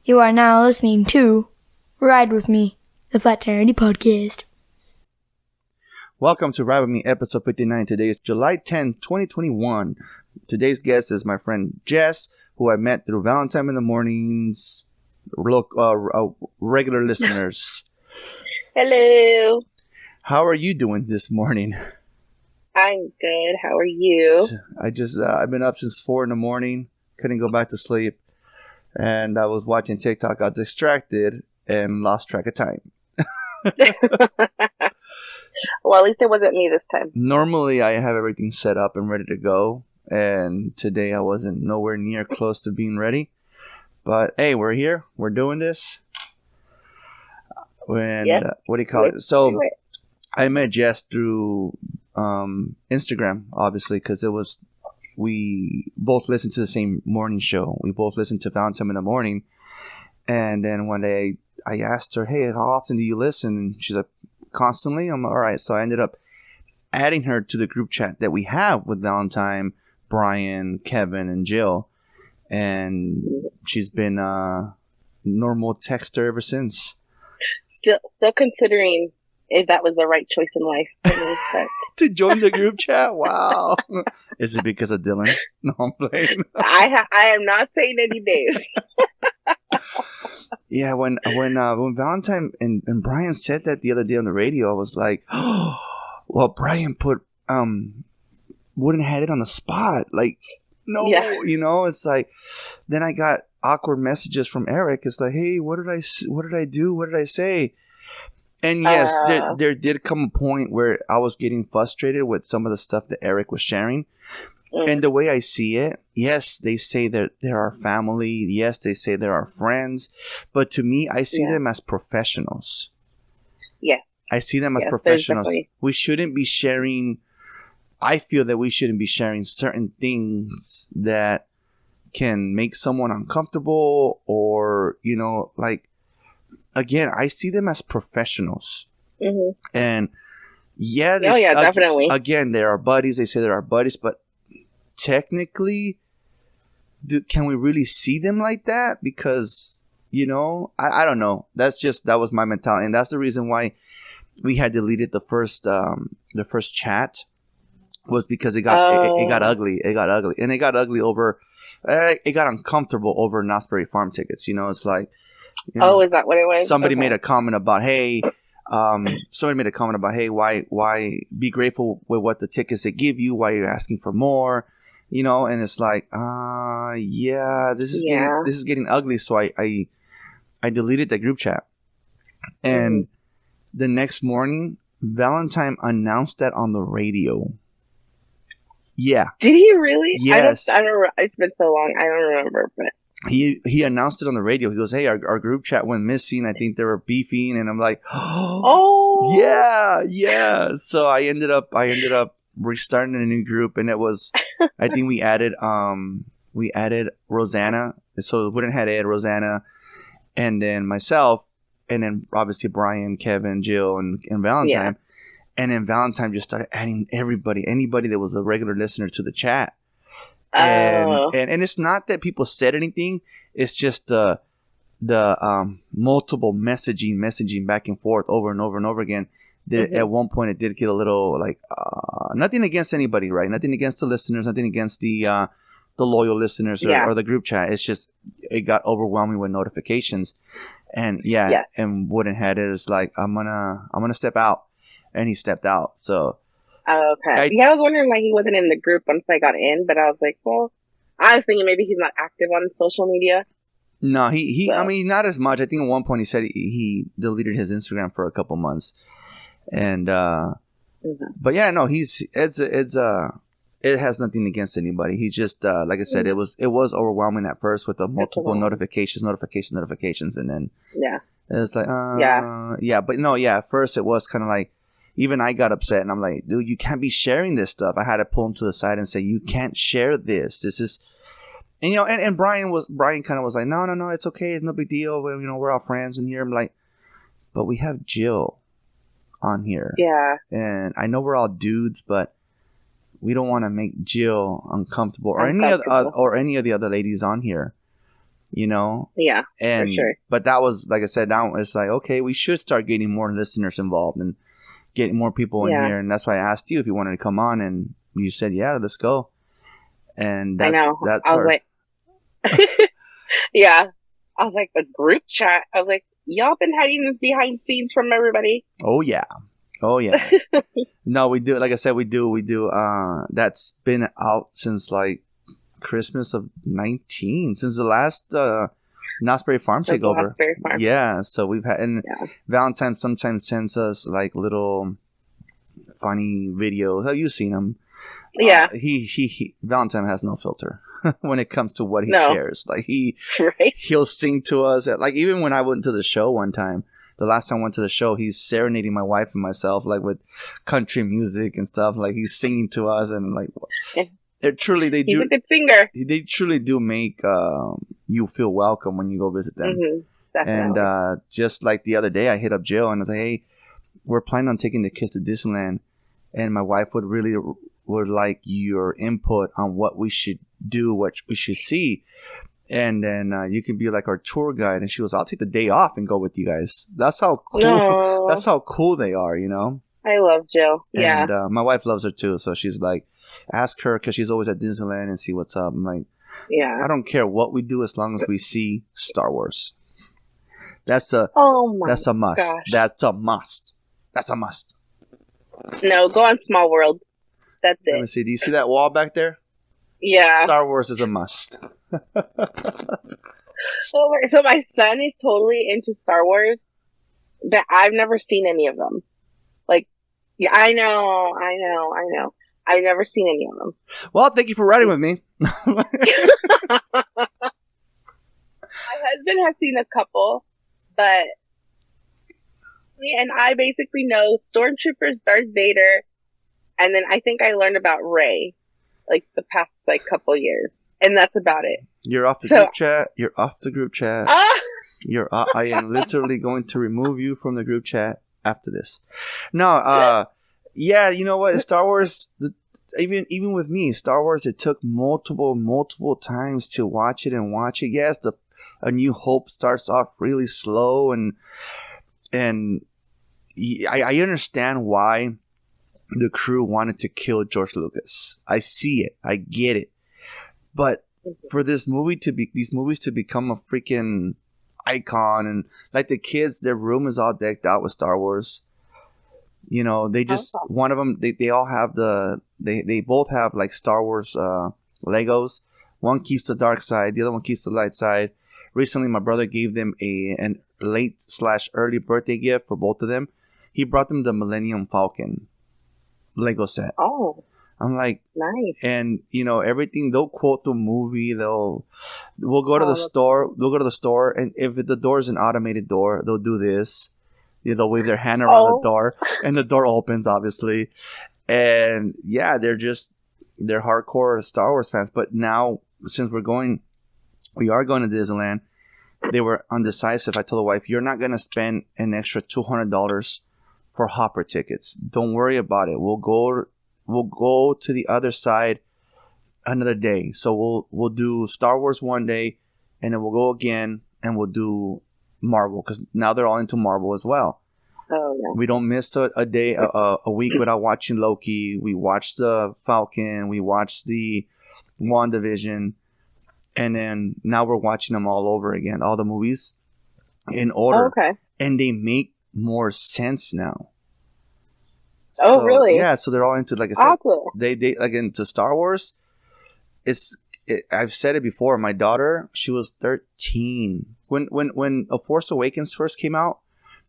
You are now listening to Ride With Me, the Flat Tire Podcast. Welcome to Ride With Me, episode 59. Today is July 10th, 2021. Today's guest is my friend Jess, who I met through Valentine in the Morning's regular listeners. Hello. How are you doing this morning? I'm good. How are you? I've been up since 4 in the morning. Couldn't go back to sleep. And I was watching TikTok, got distracted, and lost track of time. Well, at least it wasn't me this time. Normally, I have everything set up and ready to go. And today, I wasn't nowhere near close to being ready. But, hey, we're here. We're doing this. What do you call it? So, I met Jess through Instagram, obviously, because we both listened to the same morning show. We both listened to Valentine in the Morning. And then one day I asked her, hey, how often do you listen? And she's like, constantly. I'm like, all right. So I ended up adding her to the group chat that we have with Valentine, Brian, Kevin, and Jill. And she's been a normal texter ever since. Still considering if that was the right choice in life. To join the group chat? Wow. Is it because of Dylan? No, I'm playing. I am not saying any names. Yeah, when Valentine and Brian said that the other day on the radio, I was like, oh, well, Brian wouldn't have had it on the spot. Like, no, yeah. It's like, then I got awkward messages from Eric. It's like, hey, what did I do? What did I say? And yes, there did come a point where I was getting frustrated with some of the stuff that Eric was sharing. And the way I see it, yes, they say that they're our family. Yes, they say they're our friends. But to me, I see them as professionals. Yes. I see them as professionals. We shouldn't be sharing. I feel that we shouldn't be sharing certain things that can make someone uncomfortable or, again, I see them as professionals. Mm-hmm. And definitely. Again, they're our buddies. They say they're our buddies, but technically, can we really see them like that? Because, I don't know. That was my mentality. And that's the reason why we had deleted the first chat, was because it got ugly. It got ugly. And it got ugly over, it got uncomfortable over Knott's Farm tickets. It's like, is that what it was? Somebody made a comment about, hey, why be grateful with what the tickets they give you? Why you're asking for more? And it's like, this is getting ugly. So I deleted the group chat. And the next morning, Valentine announced that on the radio. Yeah. Did he really? Yes. I don't remember. It's been so long. I don't remember, but. He announced it on the radio. He goes, hey, our group chat went missing. I think they were beefing. And I'm like, oh, yeah. So I ended up restarting a new group. And it was, I think we added Rosanna. So we wouldn't have Ed, Rosanna, and then myself. And then obviously Brian, Kevin, Jill, and Valentine. Yeah. And then Valentine just started adding anybody that was a regular listener to the chat. And it's not that people said anything. It's just the multiple messaging back and forth over and over and over again. At one point, it did get a little like nothing against anybody, right? Nothing against the listeners. Nothing against the loyal listeners or the group chat. It's just it got overwhelming with notifications, and and wouldn't had it is like I'm gonna step out, and he stepped out. So. Oh, okay. I was wondering why he wasn't in the group once I got in, but I was like, well, I was thinking maybe he's not active on social media. No, he I mean, not as much. I think at one point he said he deleted his Instagram for a couple months, and but yeah, no, it has nothing against anybody. He's just like I said, it was overwhelming at first with the multiple notifications, and then it's like but no, at first it was kind of like. Even I got upset, and I'm like, dude, you can't be sharing this stuff. I had to pull him to the side and say, you can't share this. This is, and and Brian kind of was like, no, it's okay. It's no big deal. We're all friends in here. I'm like, but we have Jill on here. Yeah. And I know we're all dudes, but we don't want to make Jill uncomfortable or any of the other ladies on here. you know? Yeah, and for sure. But that was, like I said, now it's like, okay, we should start getting more listeners involved and getting more people in here. And that's why I asked you if you wanted to come on, and you said, yeah, let's go. And I know. I was like, yeah. I was like, the group chat. I was like, y'all been hiding this behind scenes from everybody. Oh yeah. No, we do. Like I said, we do. That's been out since like Christmas of 19, since the last Knott's Berry Farm takeover. Yeah, so we've had, and Valentine sometimes sends us like little funny videos. Have you seen them? Yeah. He Valentine has no filter when it comes to what he shares. Like he'll sing to us. Like even when I went to the show one time, the last time I went to the show, he's serenading my wife and myself like with country music and stuff. Like he's singing to us, and like they He's a good singer. They truly do make you feel welcome when you go visit them. Definitely. And just like the other day, I hit up Jill and I was like, hey, we're planning on taking the kids to Disneyland, and my wife would like your input on what we should do, what we should see. And then you can be like our tour guide. And she goes, I'll take the day off and go with you guys. That's how cool. Aww. That's how cool they are, you know. I love Jill. Yeah. And my wife loves her too, so she's like, ask her, because she's always at Disneyland, and see what's up. I'm like, yeah, I don't care what we do as long as we see Star Wars. That's a must. Gosh. That's a must. That's a must. No, go on Small World. That's it. Let me see. Do you see that wall back there? Yeah. Star Wars is a must. So my son is totally into Star Wars, but I've never seen any of them. Like, yeah, I know. I've never seen any of them. Well, thank you for riding with me. My husband has seen a couple, but me and I basically know Stormtroopers, Darth Vader, and then I think I learned about Rey, like the past like couple years, and that's about it. You're off the group chat. You're off the group chat. I am literally going to remove you from the group chat after this. No, yeah, you know what? Star Wars, even with me, Star Wars, it took multiple times to watch it. Yes, A New Hope starts off really slow, and I understand why the crew wanted to kill George Lucas. I see it. I get it. But for these movies to become a freaking icon, and like the kids, their room is all decked out with Star Wars. You know, they just one of them. They all have they both have like Star Wars Legos. One keeps the dark side, the other one keeps the light side. Recently, my brother gave them an late/early birthday gift for both of them. He brought them the Millennium Falcon Lego set. Oh, I'm like, nice. And you know, everything, they'll quote the movie. We'll go to the store. They'll go to the store, and if the door is an automated door, they'll do this. They'll wave their hand around the door, and the door opens, obviously. And yeah, they're hardcore Star Wars fans. But now, since we are going to Disneyland, they were undecisive. I told the wife, you're not going to spend an extra $200 for Hopper tickets. Don't worry about it. We'll go to the other side another day. So we'll do Star Wars one day, and then we'll go again, and we'll do Marvel, because now they're all into Marvel as well. Oh yeah. We don't miss a day, a week without watching Loki. We watched the Falcon. We watched the WandaVision. And then now we're watching them all over again, all the movies in order. Oh, okay. And they make more sense now. Oh, really? Yeah, so they're all into, like I said, they like into Star Wars. I've said it before. My daughter, she was 13 when A Force Awakens first came out.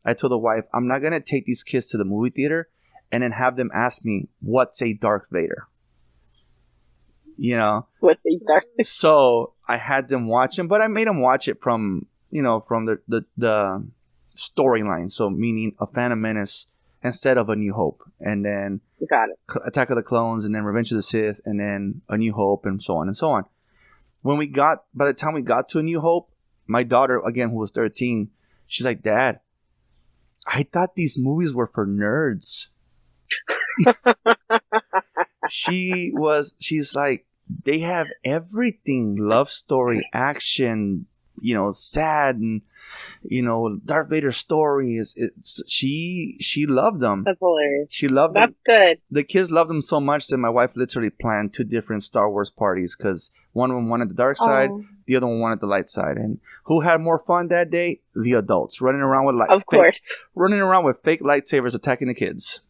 I told the wife, I'm not gonna take these kids to the movie theater and then have them ask me, what's a Darth Vader? You know, what's a Darth Vader? So I had them watch him, but I made them watch it from the storyline. So meaning A Phantom Menace instead of A New Hope, and then got it. Attack of the Clones, and then Revenge of the Sith, and then A New Hope, and so on and so on. By the time we got to A New Hope, my daughter, again, who was 13, she's like, Dad, I thought these movies were for nerds. She's like, they have everything: love story, action, sad, and Darth Vader's story she loved them. That's hilarious. She loved them. That's good. The kids loved them so much that my wife literally planned 2 different Star Wars parties because one of them wanted the dark side, the other one wanted the light side. And who had more fun that day? The adults running around with running around with fake lightsabers attacking the kids.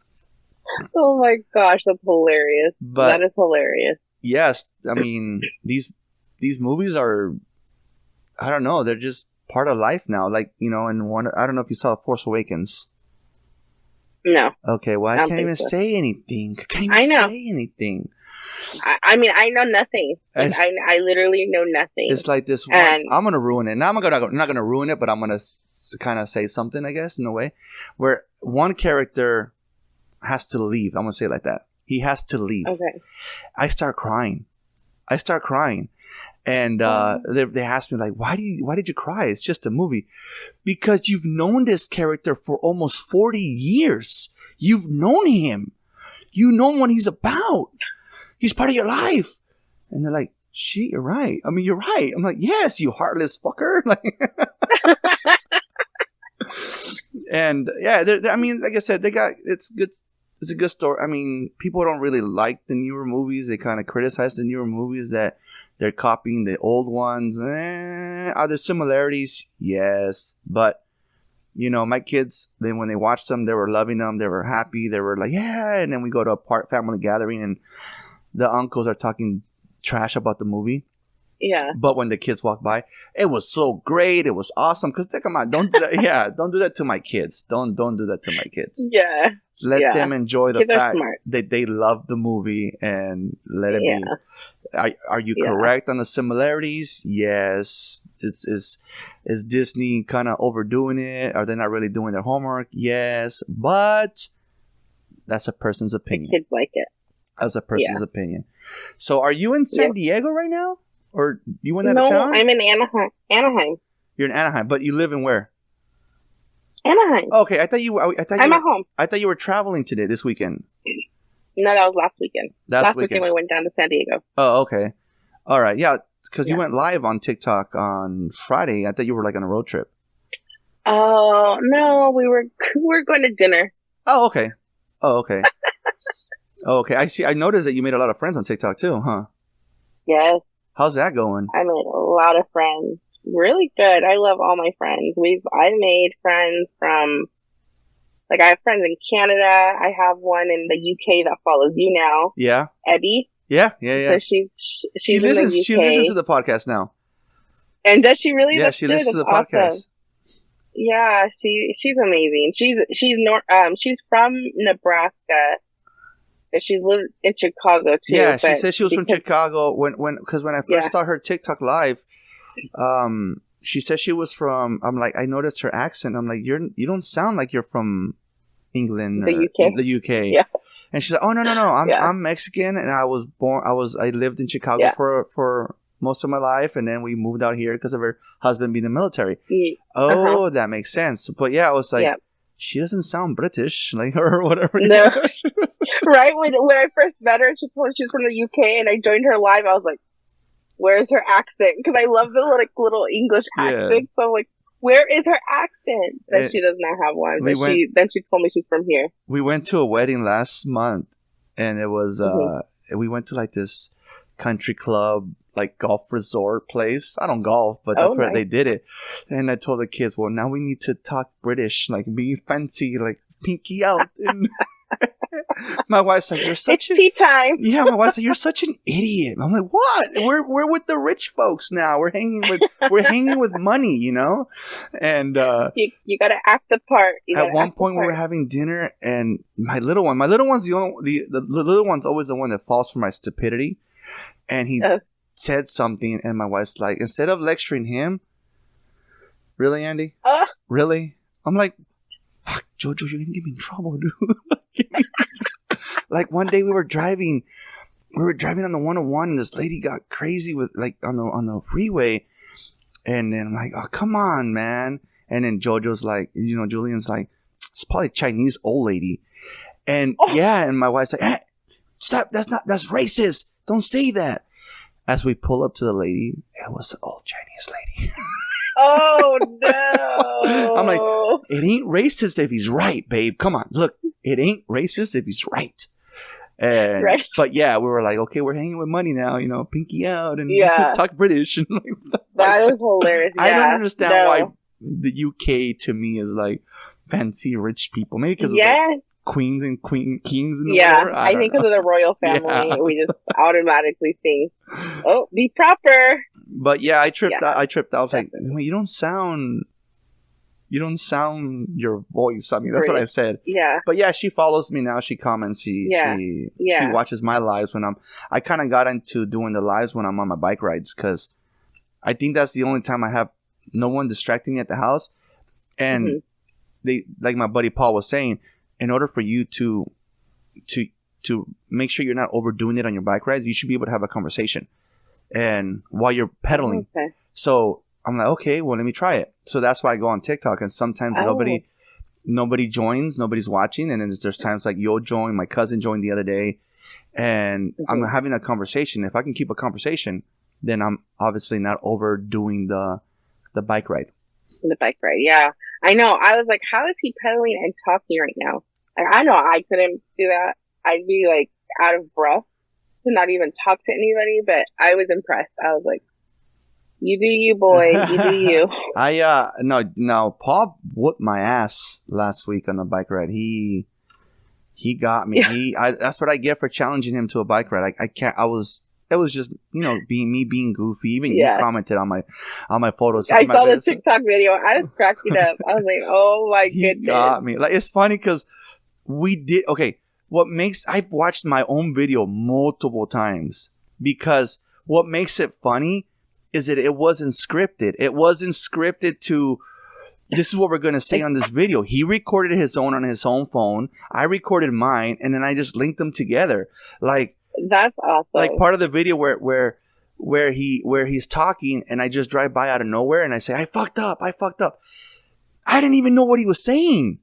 Oh my gosh, that's hilarious. But that is hilarious. Yes, I mean these movies are, I don't know, they're just part of life now. Like, and one, I don't know if you saw Force Awakens. No. Okay, well, I can't even say anything. I know. Say anything. I mean, I know nothing. Like, I literally know nothing. It's like this one. And I'm gonna ruin it. Now I'm not gonna ruin it, but I'm gonna kind of say something, I guess, in a way, where one character has to leave. I'm gonna say it like that. He has to leave. Okay. I start crying. And they asked me, like, why did you cry? It's just a movie. Because you've known this character for almost 40 years. You've known him. You know what he's about. He's part of your life. And they're like, shit, you're right. I mean, you're right. I'm like, yes, you heartless fucker. Like, and yeah, I mean, like I said, it's good. It's a good story. I mean, people don't really like the newer movies. They kind of criticize the newer movies that they're copying the old ones. Are there similarities? Yes. But, my kids, when they watched them, they were loving them. They were happy. They were like, yeah. And then we go to a family gathering and the uncles are talking trash about the movie. Yeah. But when the kids walk by, it was so great. It was awesome. Because, come on, don't do that. Yeah, don't do that to my kids. Don't do that to my kids. Yeah. Let them enjoy the fact that they love the movie and let it be. Are you correct on the similarities? Yes. Is Disney kind of overdoing it? Are they not really doing their homework? Yes. But that's a person's opinion. The kids like it. That's a person's opinion. So are you in San Diego right now? Or you went out of town? No, I'm in Anaheim. You're in Anaheim, but you live in where? Anaheim. Okay, I'm at home. I thought you were traveling this weekend. No, that was last weekend. Last weekend we went down to San Diego. Oh, okay. All right. Yeah, because you went live on TikTok on Friday. I thought you were like on a road trip. Oh, no, we were going to dinner. Oh, okay. Okay. I see. I noticed that you made a lot of friends on TikTok too, huh? Yes. How's that going? I made a lot of friends. Really good. I love all my friends. I made friends from, like, I have friends in Canada. I have one in the UK that follows you now. Yeah. Abby. Yeah. So she's in the UK. She listens to the podcast now. And does she really? Yeah, she listens to the podcast. Yeah, she's amazing. She's from Nebraska. She's lived in Chicago too. Yeah, she said she was from Chicago because when I first saw her TikTok live, she said she was from. I'm like, I noticed her accent. I'm like, you don't sound like you're from England or the UK. Yeah. And she's like, oh no, I'm Mexican and I lived in Chicago for most of my life, and then we moved out here because of her husband being in the military. Oh, that makes sense. But yeah, I was like. She doesn't sound British, like her or whatever. No. Right? When I first met her, she told me she was from the UK, and I joined her live. I was like, where's her accent? Because I love the little English accent. So I'm like, where is her accent? But she does not have one. Then she told me she's from here. We went to a wedding last month, and it was, we went to like this country club, like golf resort place. I don't golf, but that's where they did it. And I told the kids, well, now we need to talk British, like be fancy, like pinky out. And my wife's like, "You're such tea time." Yeah, my wife's like, "You're such an idiot." I'm like, "What? We're with the rich folks now. We're hanging with money, And you gotta act the part. At one point, we were having dinner, and my little one's the little one's always the one that falls for my stupidity, and he. Said something, and my wife's like, instead of lecturing him, really, Andy? Really? I'm like, fuck, Jojo, you're gonna get me in trouble, dude. Like one day we were driving on the 101, and this lady got crazy with like on the freeway, and then I'm like, oh come on, man. And then Jojo's like, Julian's like, it's probably a Chinese old lady, and and my wife's like, hey, stop, that's racist. Don't say that. As we pull up to the lady, it was an old Chinese lady. Oh no! I'm like, it ain't racist if he's right, babe. Come on, look, it ain't racist if he's right. And Right. but yeah, we were like, okay, we're hanging with money now, pinky out and Yeah. talk British. And That was hilarious. I don't understand why No. the UK to me is like fancy rich people. Maybe because of Yeah. like queens and kings in the Yeah. war. I think because of the royal family, Yeah. we just automatically think, "Oh, be proper." But yeah, I tripped Yeah. out. I was like, well, you don't sound your voice. I mean, that's what I said. Yeah. But yeah, she follows me now. She comments. She watches my lives when I kind of got into doing the lives when I'm on my bike rides because I think that's the only time I have no one distracting me at the house. And they, like my buddy Paul was saying, in order for you to make sure you're not overdoing it on your bike rides, you should be able to have a conversation and while you're pedaling. Okay. So I'm like, okay, well, let me try it. So that's why I go on TikTok, and sometimes nobody joins, nobody's watching, and then there's times like you'll join. My cousin joined the other day, and I'm having a conversation. If I can keep a conversation, then I'm obviously not overdoing the bike ride. The bike ride, yeah. I know. I was like, how is he pedaling and talking right now? Like, I know I couldn't do that. I'd be like out of breath to not even talk to anybody, but I was impressed. I was like, you do you, boy. You do you. No, Paul whooped my ass last week on the bike ride. He got me. Yeah. That's what I get for challenging him to a bike ride. It was just, being goofy. Even you commented on my photos. I saw the TikTok video. I was cracking up. I was like, oh my goodness. He got me. Like, it's funny because I've watched my own video multiple times because what makes it funny is that it wasn't scripted. It wasn't scripted to, this is what we're going to say on this video. He recorded his own on his own phone. I recorded mine, and then I just linked them together. Like, that's awesome. Like part of the video where he's talking, and I just drive by out of nowhere, and I say, I fucked up. I didn't even know what he was saying.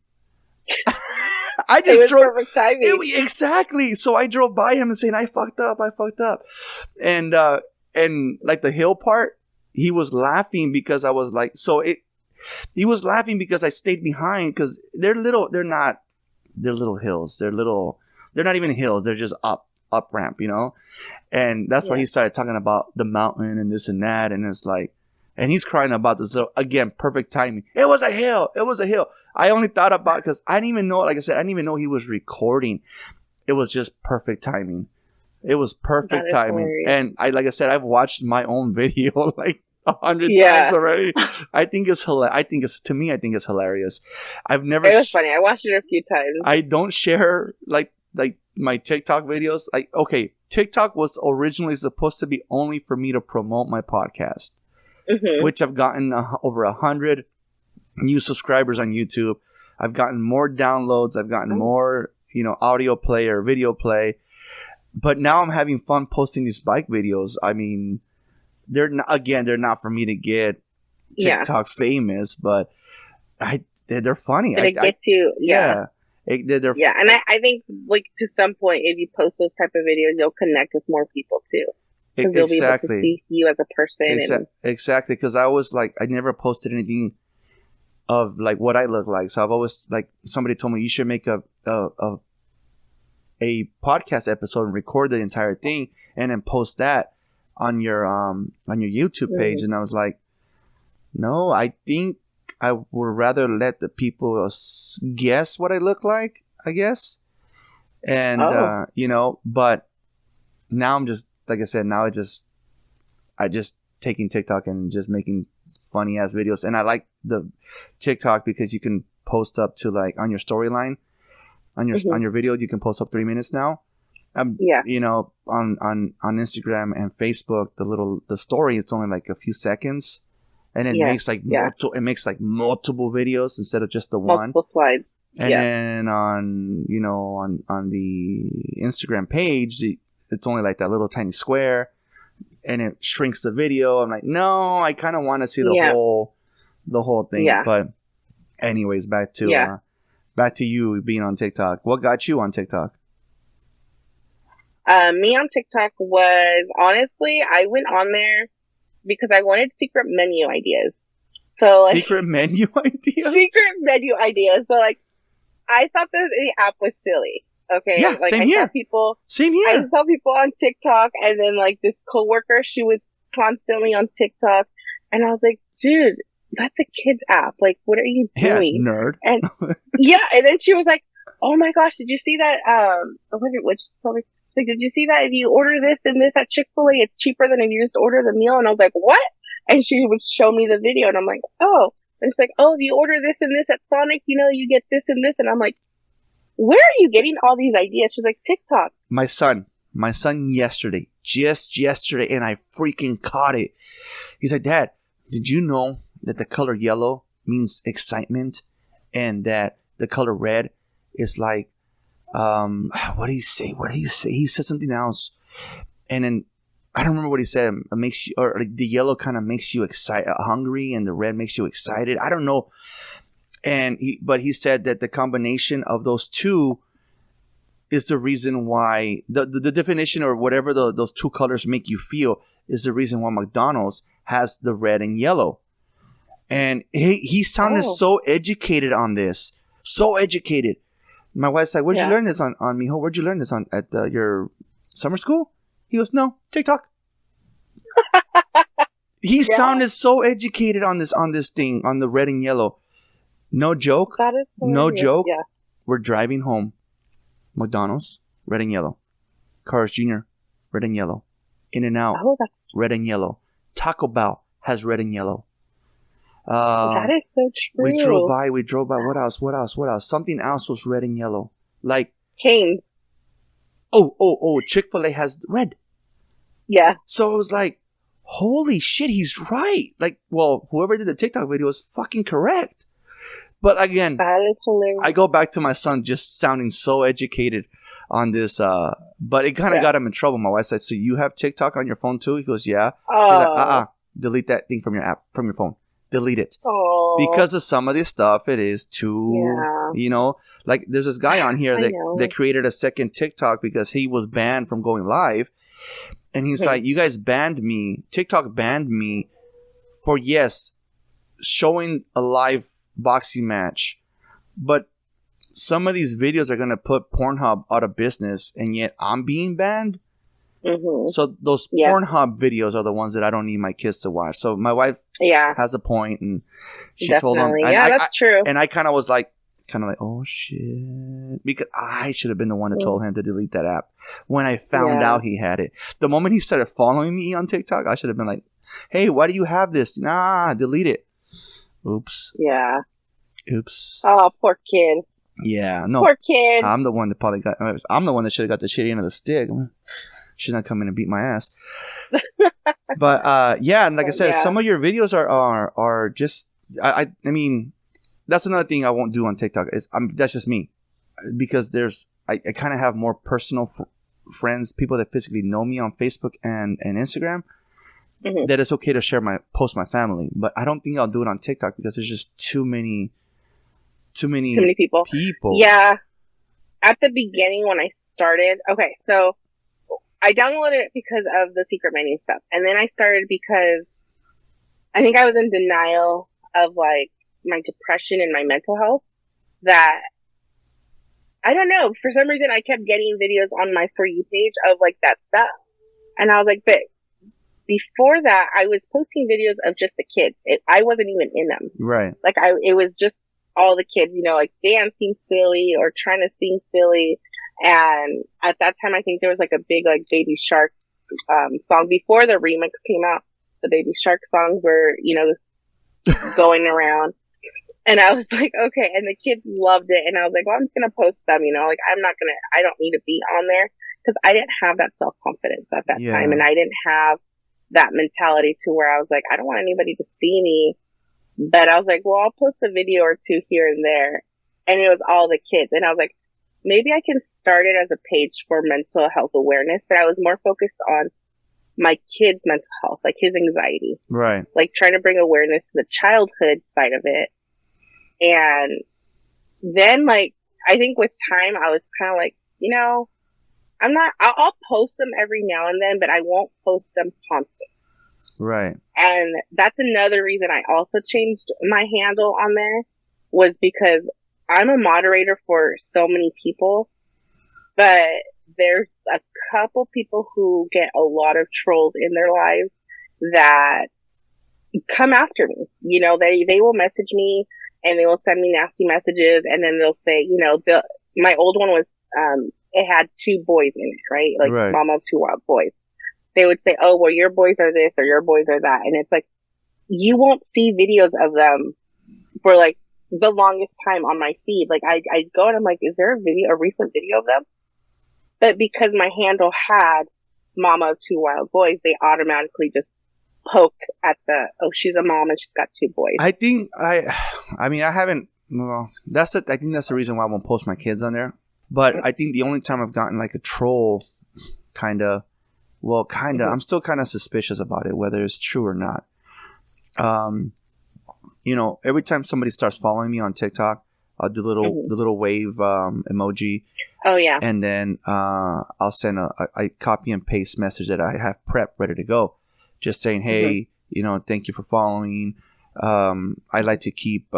I just drove. Perfect timing. Exactly. So I drove by him and saying, I fucked up. And like the hill part, he was laughing because I was like, he was laughing because I stayed behind because they're little hills. They're not even hills. They're just up ramp, and that's why he started talking about the mountain and this and that. And it's like, and he's crying about this little, again, perfect timing. It was a hill. I only thought about, because I didn't even know, like I said, I didn't even know he was recording. It was just perfect timing. It was perfect timing. Hilarious. And like I said, I've watched my own video like 100 times already. I think it's hilarious. To me, I think it's hilarious. I've never. It was funny. I watched it a few times. I don't share like my TikTok videos. TikTok was originally supposed to be only for me to promote my podcast, which I've gotten over 100 new subscribers on YouTube. I've gotten more downloads. I've gotten more, audio play or video play. But now I'm having fun posting these bike videos. I mean, they're not for me to get TikTok famous, but they're funny. But it gets you, they're and I think like to some point, if you post those type of videos, you'll connect with more people too, because they'll be able to see you as a person. Exactly, because I was like, I never posted anything of like what I look like. So I've always, like, somebody told me you should make a podcast episode and record the entire thing and then post that on your YouTube page. And I was like, no, I think I would rather let the people guess what I look like, I guess. And but now I'm just, like I said, now I just taking TikTok and just making funny ass videos. And I like the TikTok because you can post up to, like, on your storyline on your video, you can post up 3 minutes now. On Instagram and Facebook, the story, it's only like a few seconds, and it makes like multiple videos instead of just the one. Multiple slides. And then on the Instagram page, it's only like that little tiny square, and it shrinks the video. I'm like, no, I kind of want to see the whole thing. Yeah. But anyways, back to you being on TikTok. What got you on TikTok? Me on TikTok was, honestly, I went on there because I wanted secret menu ideas. So like secret menu idea. secret menu ideas. So like I thought the app was silly. Okay, Yeah, like same I here. saw people. Same I here. saw people on TikTok, and then like this coworker, she was constantly on TikTok, and I was like, dude, that's a kid's app. Like, what are you Yeah, doing? nerd. And yeah, and then she was like, oh my gosh, did you see that? What she told me? Like, did you see that if you order this and this at Chick-fil-A, it's cheaper than if you just order the meal? And I was like, what? And she would show me the video, and I'm like, oh. And it's like, oh, if you order this and this at Sonic, you know, you get this and this. And I'm like, where are you getting all these ideas? She's like, TikTok. My son yesterday, just yesterday, and I freaking caught it. He's like, Dad, did you know that the color yellow means excitement, and that the color red is like, what did he say? He said something else, and then I don't remember what he said. It makes you, or like the yellow kind of makes you excited, hungry, and the red makes you excited. I don't know. But he said that the combination of those two is the reason why the definition or whatever those two colors make you feel is the reason why McDonald's has the red and yellow. And he sounded so educated on this, so educated. My wife's like, "Where'd you learn this on Mijo? Where'd you learn this on at your summer school?" He goes, "No, TikTok." He sounded so educated on this thing, on the red and yellow. No joke. That is no joke. Yeah. We're driving home. McDonald's, red and yellow. Carl's Jr., red and yellow. In-N-Out, that's red and yellow. Taco Bell has red and yellow. That is so true. We drove by. What else? Something else was red and yellow. Like Cane's. Oh, Chick-fil-A has red. Yeah. So it was like, holy shit, he's right. Like, well, whoever did the TikTok video was fucking correct. But again, that is hilarious. I go back to my son just sounding so educated on this, but it kind of got him in trouble. My wife said, so you have TikTok on your phone too? He goes, yeah. Oh. Like, delete that thing from your app, from your phone. Delete it. Oh. Because of some of this stuff, it is too, like there's this guy on here that created a second TikTok because he was banned from going live. And he's like, you guys banned me. TikTok banned me for, showing a live boxing match. But some of these videos are going to put Pornhub out of business, and yet I'm being banned. Mm-hmm. So those Pornhub videos are the ones that I don't need my kids to watch. So my wife has a point, and she told him. That's true. And I kind of was like, oh shit, because I should have been the one that told him to delete that app when I found out he had it. The moment he started following me on TikTok, I should have been like, hey, why do you have this? Nah, delete it. Oops. Yeah. Oops. Oh, poor kid. Yeah, no. Poor kid. I'm the one that I'm the one that should have got the shitty end of the stick. She's not coming to beat my ass. But and like I said, some of your videos are just I mean, that's another thing I won't do on TikTok. That's just me, because I kind of have more personal friends, people that physically know me on Facebook and Instagram. Mm-hmm. That it's okay to post my family, but I don't think I'll do it on TikTok because there's just too many people. Yeah. At the beginning when I started, so I downloaded it because of the secret menu stuff, and then I started because I think I was in denial of like my depression and my mental health. That I don't know, for some reason I kept getting videos on my For You page of like that stuff, and I was like, but before that, I was posting videos of just the kids. I wasn't even in them. Right. Like it was just all the kids, like dancing silly or trying to sing silly. And at that time, I think there was like a big like Baby Shark song before the remix came out. The Baby Shark songs were, going around. And I was like, okay. And the kids loved it. And I was like, well, I'm just going to post them, like I don't need to be on there, because I didn't have that self-confidence at that time. And I didn't have that mentality to where I was like, I don't want anybody to see me. But I was like, well, I'll post a video or two here and there. And it was all the kids. And I was like, maybe I can start it as a page for mental health awareness. But I was more focused on my kid's mental health, like his anxiety. Right. Like trying to bring awareness to the childhood side of it. And then I think with time, I was kind of like, I'll post them every now and then, but I won't post them constantly. Right. And that's another reason I also changed my handle on there, was because I'm a moderator for so many people, but there's a couple people who get a lot of trolls in their lives that come after me. You know, they will message me and they will send me nasty messages, and then they'll say, you know, my old one was, it had 2 boys in it, right? Like Right. Mama of 2 wild boys. They would say, oh, well, your boys are this or your boys are that. And it's like, you won't see videos of them for like the longest time on my feed. Like I go and I'm like, is there a recent video of them? But because my handle had Mama of 2 wild boys, they automatically just poke at oh, she's a mom and she's got 2 boys. I think I mean, I haven't. Well, I think that's the reason why I won't post my kids on there. But I think the only time I've gotten like a troll, I'm still kind of suspicious about it, whether it's true or not. You know, every time somebody starts following me on TikTok, I'll do the little wave emoji. Oh yeah. And then I'll send a copy and paste message that I have prepped ready to go, just saying, hey, you know, thank you for following. I like to keep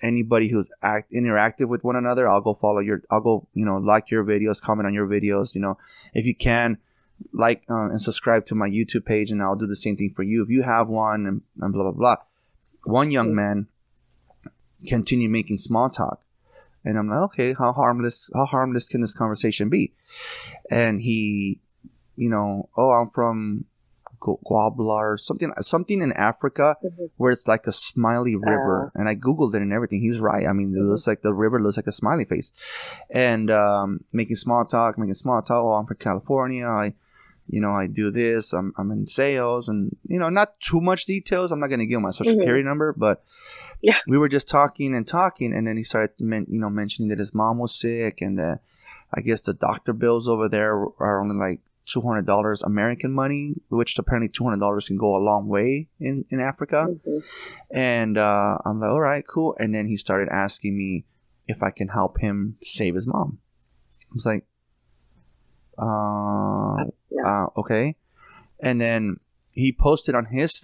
anybody who's interactive with one another. I'll go you know, like your videos, comment on your videos. You know, if you can, like and subscribe to my YouTube page, and I'll do the same thing for you if you have one, and blah blah blah. One young man continued making small talk, and I'm like, okay, how harmless can this conversation be? And he, you know, oh, I'm from Guabla or something in Africa where it's like a smiley river, and I googled it and everything. He's right. I mean, it looks like the river looks like a smiley face, and making small talk. Oh, I'm from California. I do this. I'm in sales, and you know, not too much details. I'm not gonna give him my social security number, but we were just talking, and then he started mentioning that his mom was sick, and I guess the doctor bills over there are only like $200 American money, which apparently $200 can go a long way in Africa. And I'm like, all right, cool. And then he started asking me if I can help him save his mom. I was like, okay. And then he posted on his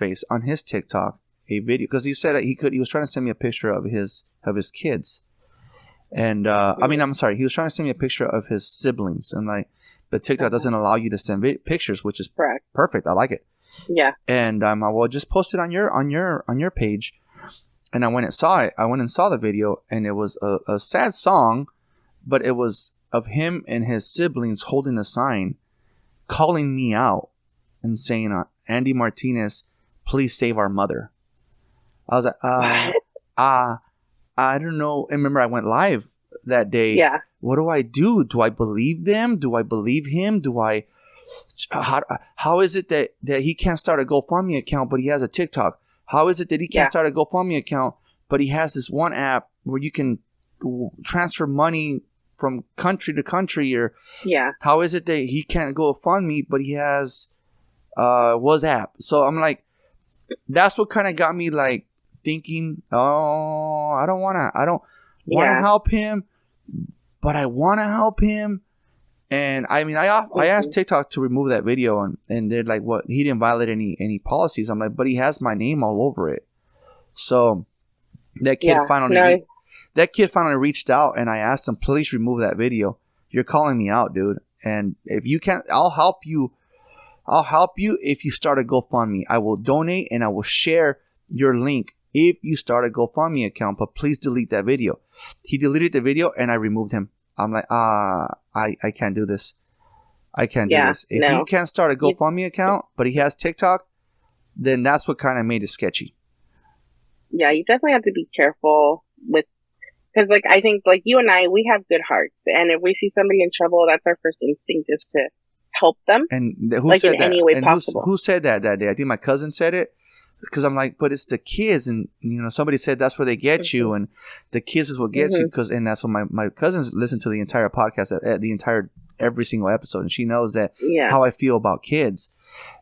TikTok a video, because he said that he was trying to send me a picture of his kids. And I'm sorry, he was trying to send me a picture of his siblings, and like, but TikTok doesn't allow you to send pictures, which is perfect. I like it. Yeah. And well, just post it on your page. And I went and saw it. I went and saw the video, and it was a sad song, but it was of him and his siblings holding a sign, calling me out and saying, "Andy Martinez, please save our mother." I was like, I don't know. And remember, I went live that day. Yeah. What do I do? Do I believe them? Do I believe him? How is it that he can't start a GoFundMe account, but he has a TikTok? How is it that he can't start a GoFundMe account, but he has this one app where you can transfer money from country to country? Or how is it that he can't GoFundMe, but he has WhatsApp? So I'm like, that's what kind of got me like thinking, oh, I don't want to help him, but I want to help him. And I mean, I asked TikTok to remove that video, and they're like, what? He didn't violate any policies. I'm like, but he has my name all over it. So that kid finally reached out, and I asked him, please remove that video. You're calling me out, dude. And if you can't, I'll help you. I'll help you if you start a GoFundMe. I will donate, and I will share your link if you start a GoFundMe account, but please delete that video. He deleted the video, and I removed him. I'm like, I can't do this. I can't do this. If he can't start a GoFundMe account, but he has TikTok, then that's what kind of made it sketchy. Yeah, you definitely have to be careful with, because like, I think like you and I, we have good hearts. And if we see somebody in trouble, that's our first instinct is to help them. And who like said in that? any way And possible. Who said that day? I think my cousin said it. Because I'm like, but it's the kids, and you know, somebody said that's where they get you, and the kids is what gets you. And that's what my cousins listen to the entire podcast, every single episode, and she knows that how I feel about kids.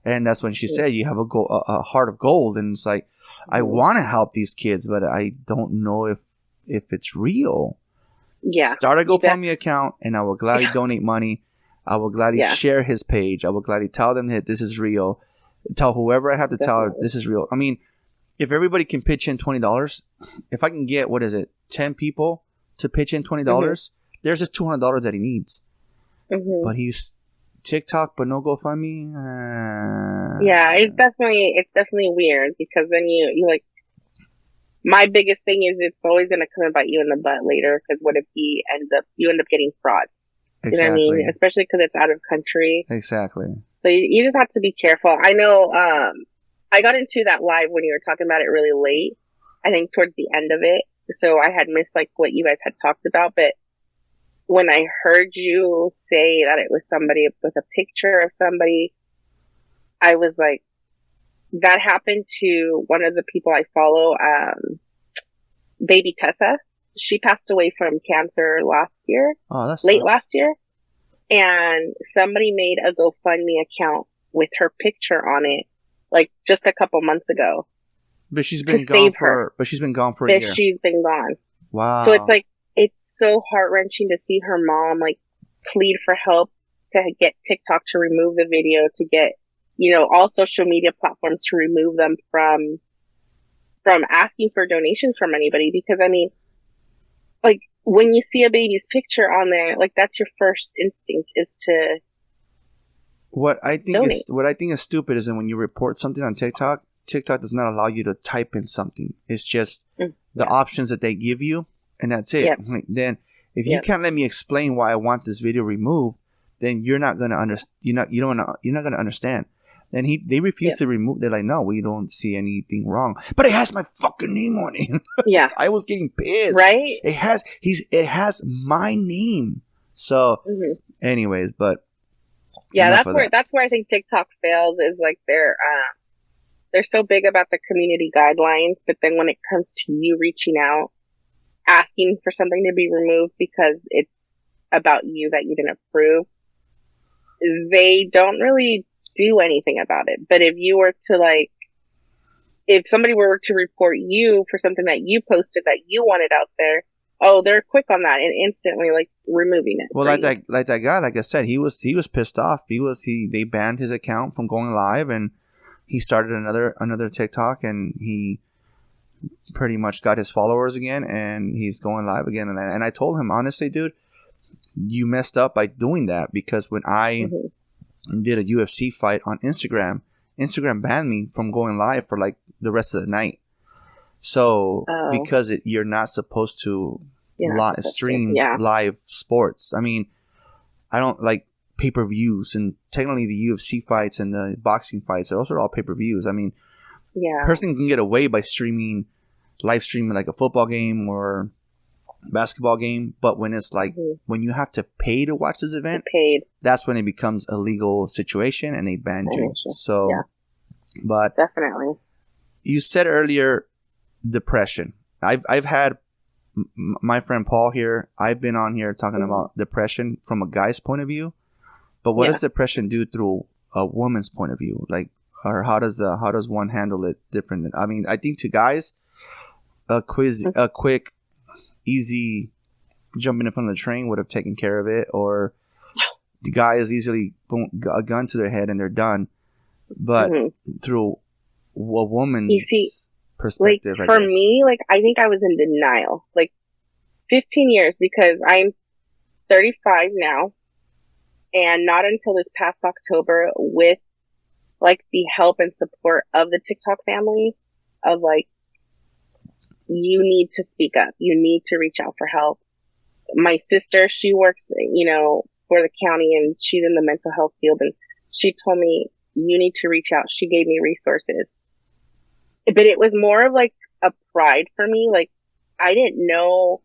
And that's when she said, you have a heart of gold, and it's like, I want to help these kids, but I don't know if it's real. Yeah, start a GoFundMe account, and I will gladly donate money. I will gladly share his page. I will gladly tell them that this is real. Tell whoever I have to tell Definitely. this is real. I mean, if everybody can pitch in $20, if I can get 10 people to pitch in $20, there's just $200 that he needs. But he's TikTok, but no GoFundMe. Yeah, it's definitely weird because then you like. My biggest thing is it's always gonna come and bite you in the butt later because what if you end up getting fraud? You know what I mean? Especially because it's out of country. Exactly. So you just have to be careful. I know. I got into that live when you were talking about it really late. I think towards the end of it, so I had missed like what you guys had talked about. But when I heard you say that it was somebody with a picture of somebody, I was like, that happened to one of the people I follow, baby Tessa. She passed away from cancer last year. Oh, that's late last year. And somebody made a GoFundMe account with her picture on it, like just a couple months ago. But she's been gone But she's been gone for a year. She's been gone. Wow. So it's like, it's so heart-wrenching to see her mom like plead for help to get TikTok to remove the video, to get, all social media platforms to remove them from asking for donations from anybody. Because I mean, like when you see a baby's picture on there, like that's your first instinct is to what I think donate. What I think is stupid is that when you report something on TikTok does not allow you to type in something. It's just the options that they give you, and that's it. Yep. Then if you can't let me explain why I want this video removed, then you're not gonna understand. You're not gonna understand. And they refuse to remove. They're like, no, we don't see anything wrong. But it has my fucking name on it. Yeah, I was getting pissed. Right? It has my name. So, anyways, but yeah, that's where I think TikTok fails is like they're so big about the community guidelines, but then when it comes to you reaching out, asking for something to be removed because it's about you that you didn't approve, they don't really do anything about it. But if you were to if somebody were to report you for something that you posted that you wanted out there, they're quick on that and instantly removing it. Well, like that guy, like I said, he was pissed off. They banned his account from going live, and he started another TikTok, and he pretty much got his followers again, and he's going live again. And I told him, honestly, dude, you messed up by doing that, because when I did a UFC fight on Instagram banned me from going live for the rest of the night. So because you're not supposed to stream live sports. I mean, I don't like pay-per-views, and technically the UFC fights and the boxing fights, those are all pay-per-views. I mean, person can get away by live streaming like a football game or basketball game, but when it's when you have to pay to watch this event, that's when it becomes a legal situation and they ban you. So, but definitely, you said earlier depression. I've had my friend Paul here. I've been on here talking about depression from a guy's point of view, but what does depression do through a woman's point of view? Or how does one handle it different? I mean, I think to guys, a quick, easy jumping in front of the train would have taken care of it, or the guy is easily a gun to their head and they're done. But through a woman's perspective, for me, I think I was in denial 15 years, because I'm 35 now, and not until this past October, with the help and support of the TikTok family, of you need to speak up. You need to reach out for help. My sister, she works, for the county, and she's in the mental health field, and she told me, you need to reach out. She gave me resources. But it was more of a pride for me. I didn't know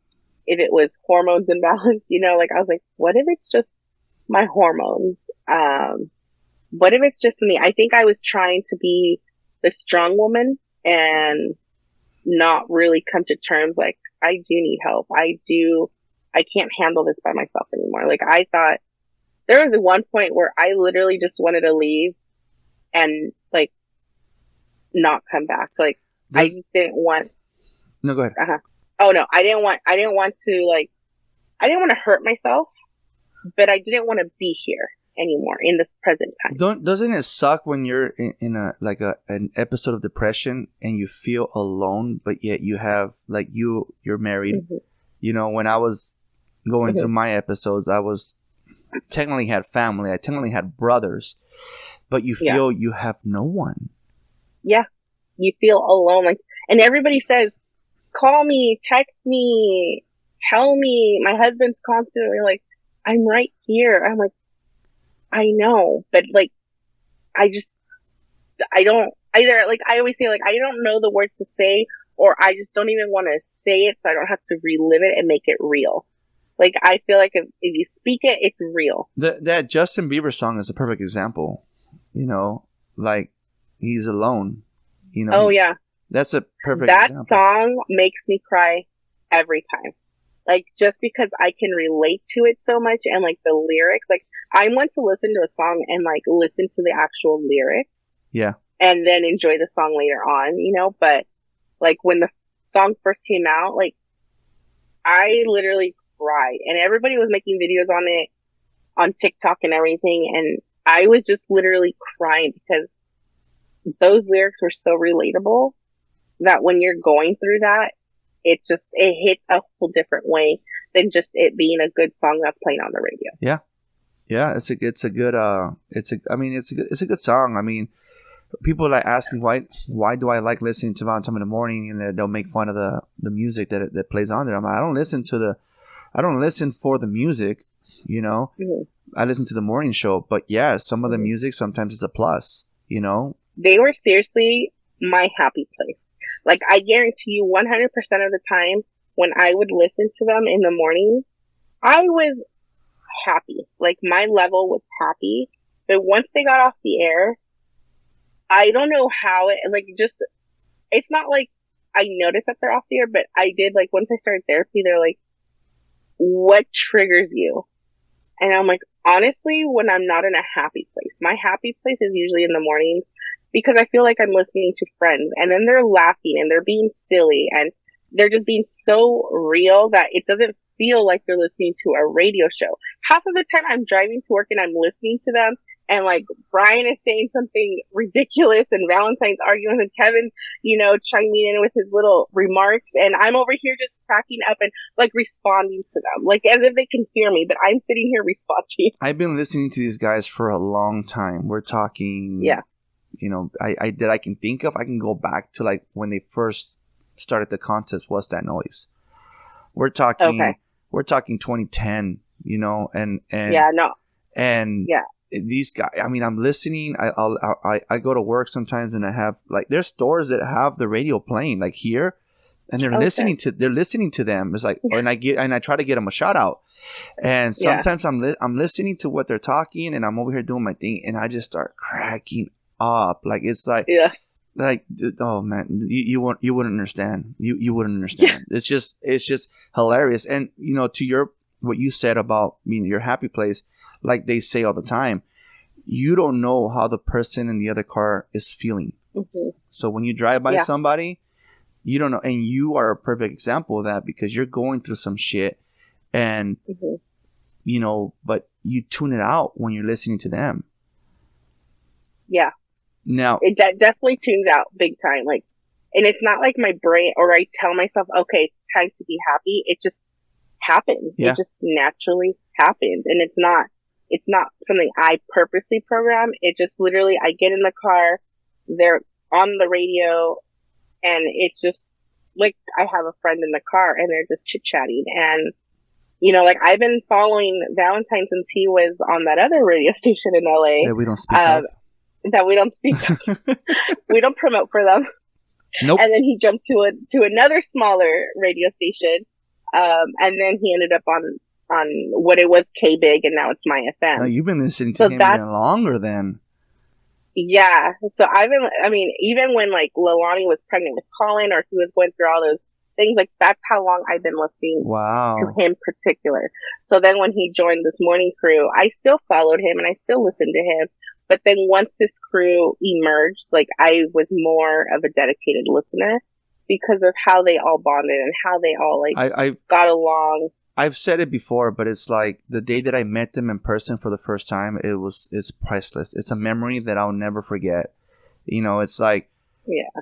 if it was hormones imbalance, I was like, what if it's just my hormones? What if it's just me? I think I was trying to be the strong woman and not really come to terms I do need help. I can't handle this by myself anymore. I thought there was one point where I literally just wanted to leave and not come back. I just didn't want. No, go ahead. Oh no, I didn't want to I didn't want to hurt myself, but I didn't want to be here anymore in this present time. Doesn't it suck when you're in an episode of depression and you feel alone, but yet you have like you're married. Mm-hmm. You know, when I was going Mm-hmm. through my episodes, I technically had family. I technically had brothers, but you feel you have no one. Yeah, you feel alone. Like, and everybody says, "Call me, text me, tell me." My husband's constantly like, "I'm right here." I'm like, I know, but like, I don't either. Like, I always say, like, I don't know the words to say, or I just don't even want to say it, so I don't have to relive it and make it real. Like, I feel like if you speak it, it's real. That Justin Bieber song is a perfect example. You know, like he's alone. You know. Oh yeah, that's a perfect. That example. song makes me cry every time. Like, just because I can relate to it so much, and like the lyrics, like I want to listen to a song and like listen to the actual lyrics. Yeah. And then enjoy the song later on, you know, but like when the song first came out, like I literally cried, and everybody was making videos on it on TikTok and everything, and I was just literally crying because those lyrics were so relatable that when you're going through that, it hits a whole different way than just it being a good song that's playing on the radio. Yeah, it's a good song. I mean, people like ask me why do I like listening to Valentine in the morning, and they'll make fun of the music that plays on there. I'm like, I don't listen for the music, you know. Mm-hmm. I listen to the morning show, but yeah, some of the music sometimes is a plus, you know. They were seriously my happy place. Like, I guarantee you 100% of the time when I would listen to them in the morning, I was happy. Like, my level was happy. But once they got off the air, I don't know how it's not like I noticed that they're off the air, but I did, like, once I started therapy, they're like, what triggers you? And I'm like, honestly, when I'm not in a happy place, my happy place is usually in the morning, because I feel like I'm listening to friends, and then they're laughing and they're being silly and they're just being so real that it doesn't feel like they're listening to a radio show. Half of the time I'm driving to work and I'm listening to them, and like Brian is saying something ridiculous and Valentine's arguing with Kevin, you know, chiming in with his little remarks, and I'm over here just cracking up and like responding to them, like as if they can hear me, but I'm sitting here responding. I've been listening to these guys for a long time. We're talking, you know, I can think of, I can go back to like when they first started the contest, What's That Noise? We're talking 2010, you know, and these guys, I mean, I'm listening. I go to work sometimes, and I have like, there's stores that have the radio playing like here, and they're listening to them. It's like, and I try to get them a shout out, and sometimes I'm listening to what they're talking, and I'm over here doing my thing, and I just start cracking up. Like, it's like, like, oh man, you wouldn't understand. You wouldn't understand. It's just hilarious. And you know, to what you said about your happy place, like they say all the time, you don't know how the person in the other car is feeling. Mm-hmm. So when you drive by somebody, you don't know, and you are a perfect example of that, because you're going through some shit, and you know, but you tune it out when you're listening to them. Yeah. Now it definitely tunes out big time. Like, and it's not like my brain, or I tell myself, okay, it's time to be happy. It just happens. It just naturally happens, and it's not something I purposely program. It just literally, I get in the car, they're on the radio, and it's just like I have a friend in the car, and they're just chit chatting. And you know, like, I've been following Valentine since he was on that other radio station in LA. That we don't speak of. That we don't speak of. We don't promote for them. Nope. And then he jumped to another smaller radio station. And then he ended up on what it was, K Big, and now it's My FM. No, you've been listening to him even longer than. Yeah. So even when like Leilani was pregnant with Colin, or he was going through all those things, like, that's how long I've been listening to him particular. So then when he joined this morning crew, I still followed him and I still listened to him. But then once this crew emerged, like, I was more of a dedicated listener because of how they all bonded and how they all got along. I've said it before, but it's like the day that I met them in person for the first time, it's priceless. It's a memory that I'll never forget. You know, it's like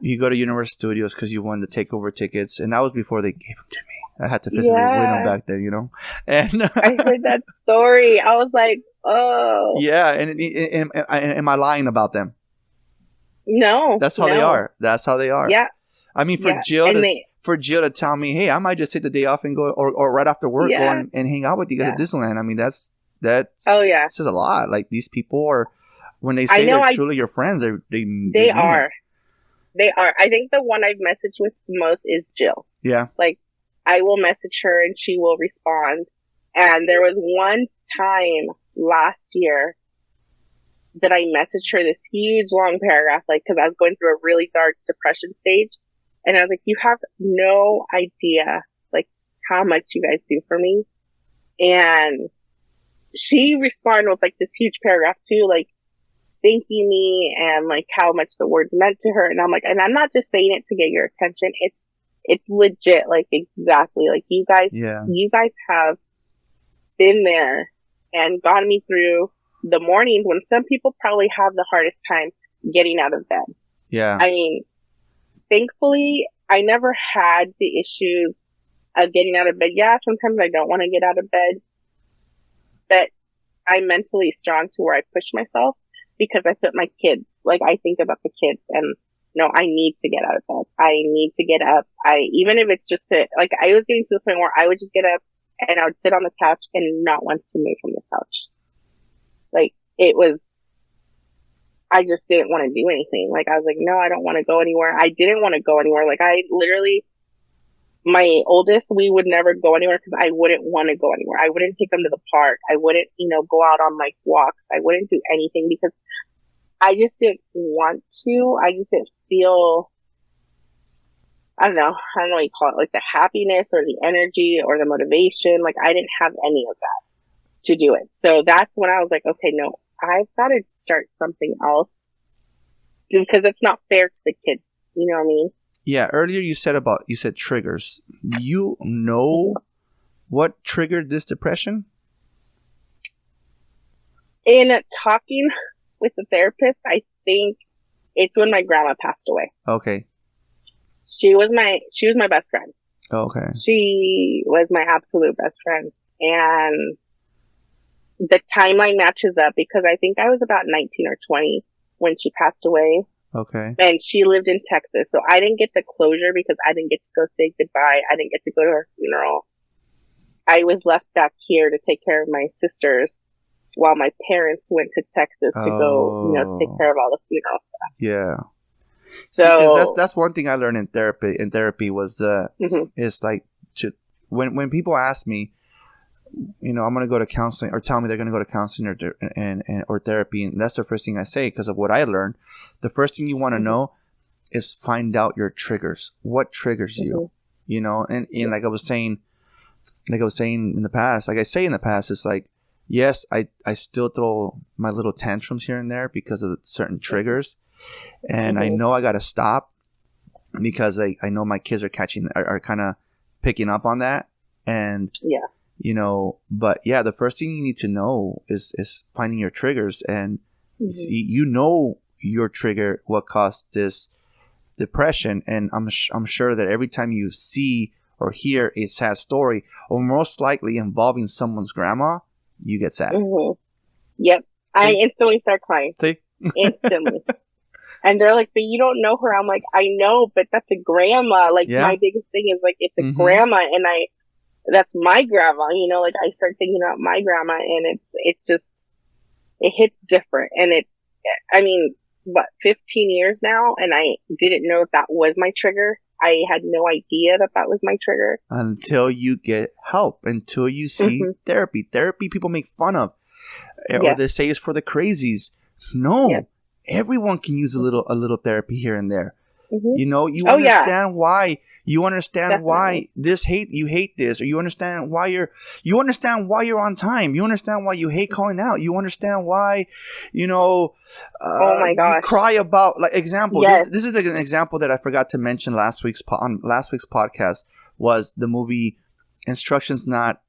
you go to Universal Studios because you wanted the takeover tickets, and that was before they gave them to me. I had to physically win them back then, you know. And I heard that story. I was like, oh. Yeah, and am I lying about them? No. That's how they are. That's how they are. Yeah. I mean, for Jill to tell me, hey, I might just take the day off and go, or right after work, go and hang out with you guys at Disneyland. I mean, that says a lot. Like, these people are, when they say they're truly your friends, they are. They are. I think the one I've messaged with the most is Jill. Yeah. Like, I will message her and she will respond. And there was one time last year that I messaged her this huge long paragraph, like, because I was going through a really dark depression stage. And I was like, you have no idea, like, how much you guys do for me. And she responded with, like, this huge paragraph, too, like, thanking me and, like, how much the words meant to her. And I'm like, and I'm not just saying it to get your attention. It's legit, like, exactly. Like, you guys have been there and gotten me through the mornings when some people probably have the hardest time getting out of bed. Yeah. I mean, thankfully, I never had the issue of getting out of bed. Yeah, sometimes I don't want to get out of bed, but I'm mentally strong to where I push myself because I put my kids, like, I think about the kids and, no, I need to get out of bed. I need to get up. Even if it's just to, like, I was getting to the point where I would just get up and I would sit on the couch and not want to move from the couch. Like, I just didn't want to do anything. Like, I was like, no, I don't want to go anywhere. I didn't want to go anywhere. Like, I literally, my oldest, we would never go anywhere because I wouldn't want to go anywhere. I wouldn't take them to the park. I wouldn't, go out on, like, walks. I wouldn't do anything because I just didn't want to. I just didn't feel, I don't know what you call it, like the happiness or the energy or the motivation. Like, I didn't have any of that to do it. So that's when I was like, okay, no, I've got to start something else because it's not fair to the kids. You know what I mean? Yeah. Earlier you said triggers. You know what triggered this depression? In talking with the therapist, I think it's when my grandma passed away. Okay. She was my best friend. Okay. She was my absolute best friend. And the timeline matches up because I think I was about 19 or 20 when she passed away. Okay. And she lived in Texas. So I didn't get the closure because I didn't get to go say goodbye. I didn't get to go to her funeral. I was left back here to take care of my sisters while my parents went to Texas to go, take care of all the funeral stuff. Yeah. So see, that's one thing I learned in therapy. In therapy was it's like when people ask me, I'm going to go to counseling or tell me they're going to go to counseling or therapy, and that's the first thing I say because of what I learned. The first thing you want to know is find out your triggers. What triggers you? And like I was saying in the past, it's like, yes, I still throw my little tantrums here and there because of certain triggers. And I know I got to stop because I know my kids are kind of picking up on that. And, but yeah, the first thing you need to know is finding your triggers and your trigger, what caused this depression. And I'm sure that every time you see or hear a sad story or most likely involving someone's grandma, you get sad. Yep. I instantly start crying. Instantly. And they're like, but you don't know her. I'm like, I know, but that's a grandma. Like, my biggest thing is, like, it's a grandma, and that's my grandma, like, I start thinking about my grandma, and it's just, it hits different. And 15 years now, and I didn't know if that was my trigger. I had no idea that was my trigger. Until you get help, until you see therapy. Therapy people make fun of. Or they say it's for the crazies. No. Yeah. Everyone can use a little therapy here and there. You understand why. You understand Definitely. Why you hate this, or you understand why you're on time. You understand why you hate calling out. You understand why, oh my gosh, you cry about, like, example. Yes. This is an example that I forgot to mention last week's podcast was the movie Instructions Not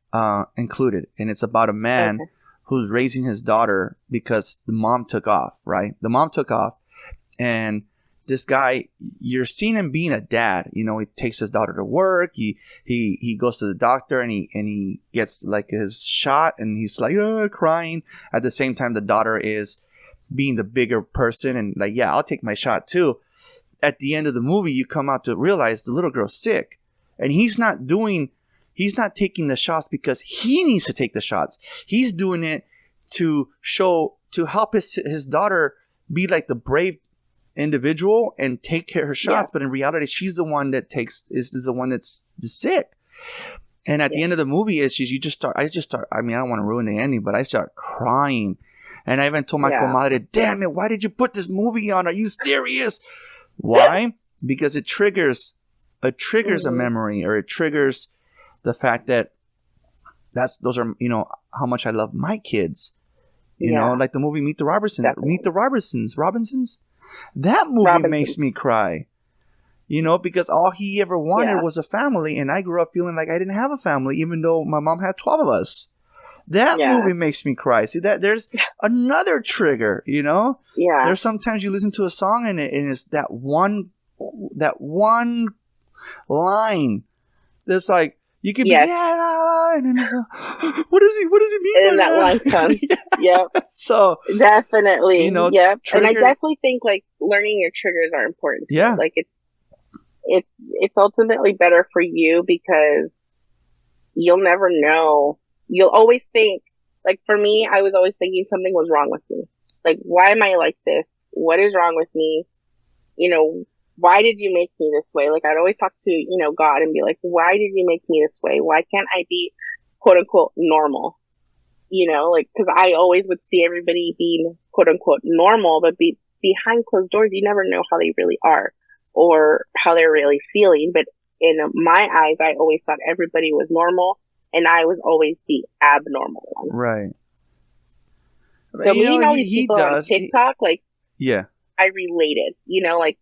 included, and it's about a man who's raising his daughter because the mom took off. Right, the mom took off, and this guy, you're seeing him being a dad. You know, he takes his daughter to work. He goes to the doctor and he gets like his shot, and he's like crying. At the same time, the daughter is being the bigger person and like, yeah, I'll take my shot too. At the end of the movie, you come out to realize the little girl's sick, and he's not taking the shots because he needs to take the shots. He's doing it to help his daughter be like the brave individual and take care of her shots. But in reality, she's the one that is the one that's sick. And at the end of the movie, I mean, I don't want to ruin the ending, but I start crying. And I even told my comadre, damn it, why did you put this movie on? Are you serious? Why? Because it triggers a memory, or it triggers the fact that those are, you know, how much I love my kids. You know, like the movie Meet the Robinsons. Definitely. Meet the Robinsons. That movie makes me cry. You know, because all he ever wanted was a family, and I grew up feeling like I didn't have a family, even though my mom had 12 of us. That movie makes me cry. See, that there's another trigger, you know? Yeah. There's sometimes you listen to a song and it's that one line that's like, you can be, what does he mean and by that line comes. Yep. So definitely, you know, yep. And I definitely think like learning your triggers are important. Yeah. Like it's ultimately better for you because you'll never know. You'll always think, like for me, I was always thinking something was wrong with me. Like, why am I like this? What is wrong with me? You know, why did you make me this way? Like, I'd always talk to, you know, God and be like, why did you make me this way? Why can't I be quote unquote normal? You know, like, cause I always would see everybody being quote unquote normal, but behind closed doors, you never know how they really are or how they're really feeling. But in my eyes, I always thought everybody was normal. And I was always the abnormal one. Right. So me and all these people on TikTok, like, I related. You know, like,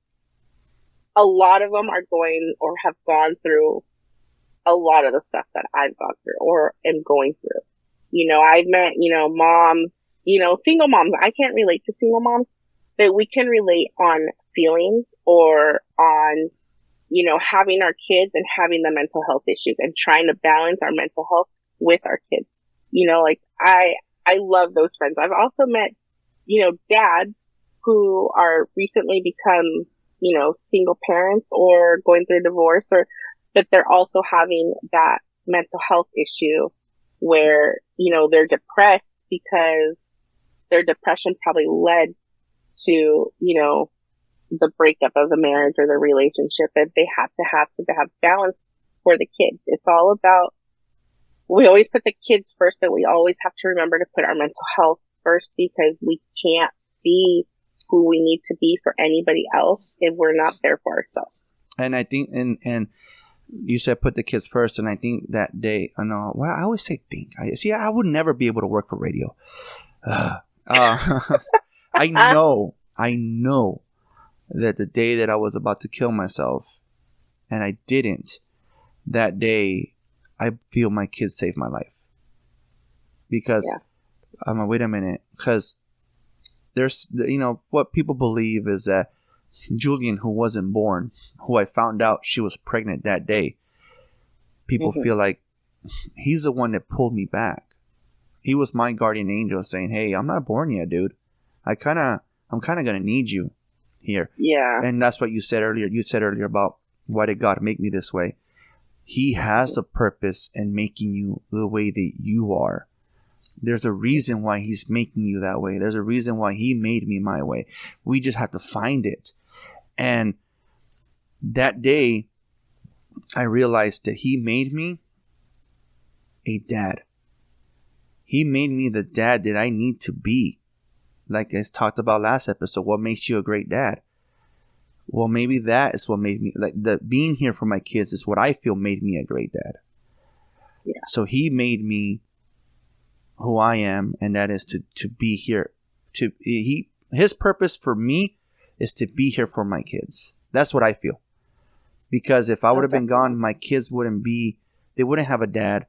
a lot of them are going or have gone through a lot of the stuff that I've gone through or am going through. You know, I've met, you know, moms, you know, single moms. I can't relate to single moms, but we can relate on feelings or on, you know, having our kids and having the mental health issues and trying to balance our mental health with our kids. You know, like I love those friends. I've also met, you know, dads who are recently become, you know, single parents or going through a divorce but they're also having that mental health issue where, you know, they're depressed because their depression probably led to, you know, the breakup of the marriage or the relationship, and they have to have balance for the kids. It's all about, we always put the kids first, but we always have to remember to put our mental health first because we can't be who we need to be for anybody else if we're not there for ourselves. And I think, and you said put the kids first, and I think that day, I know, well, I always say think. I would never be able to work for radio. I know that the day that I was about to kill myself and I didn't, that day I feel my kids saved my life. Because I'm like, wait a minute, because there's, you know, what people believe is that Julian, who wasn't born, who I found out she was pregnant that day, people feel like he's the one that pulled me back. He was my guardian angel saying, hey, I'm not born yet, dude. I'm kind of going to need you here. Yeah. And that's what you said earlier. You said earlier about why did God make me this way? He has a purpose in making you the way that you are. There's a reason why he's making you that way. There's a reason why he made me my way. We just have to find it. And that day, I realized that he made me a dad. He made me the dad that I need to be. Like I talked about last episode, what makes you a great dad? Well, maybe that is what made me, like, the being here for my kids is what I feel made me a great dad. Yeah. So he made me who I am, and that is to be here. His purpose for me is to be here for my kids. That's what I feel. Because if I would have been gone, my kids wouldn't have a dad.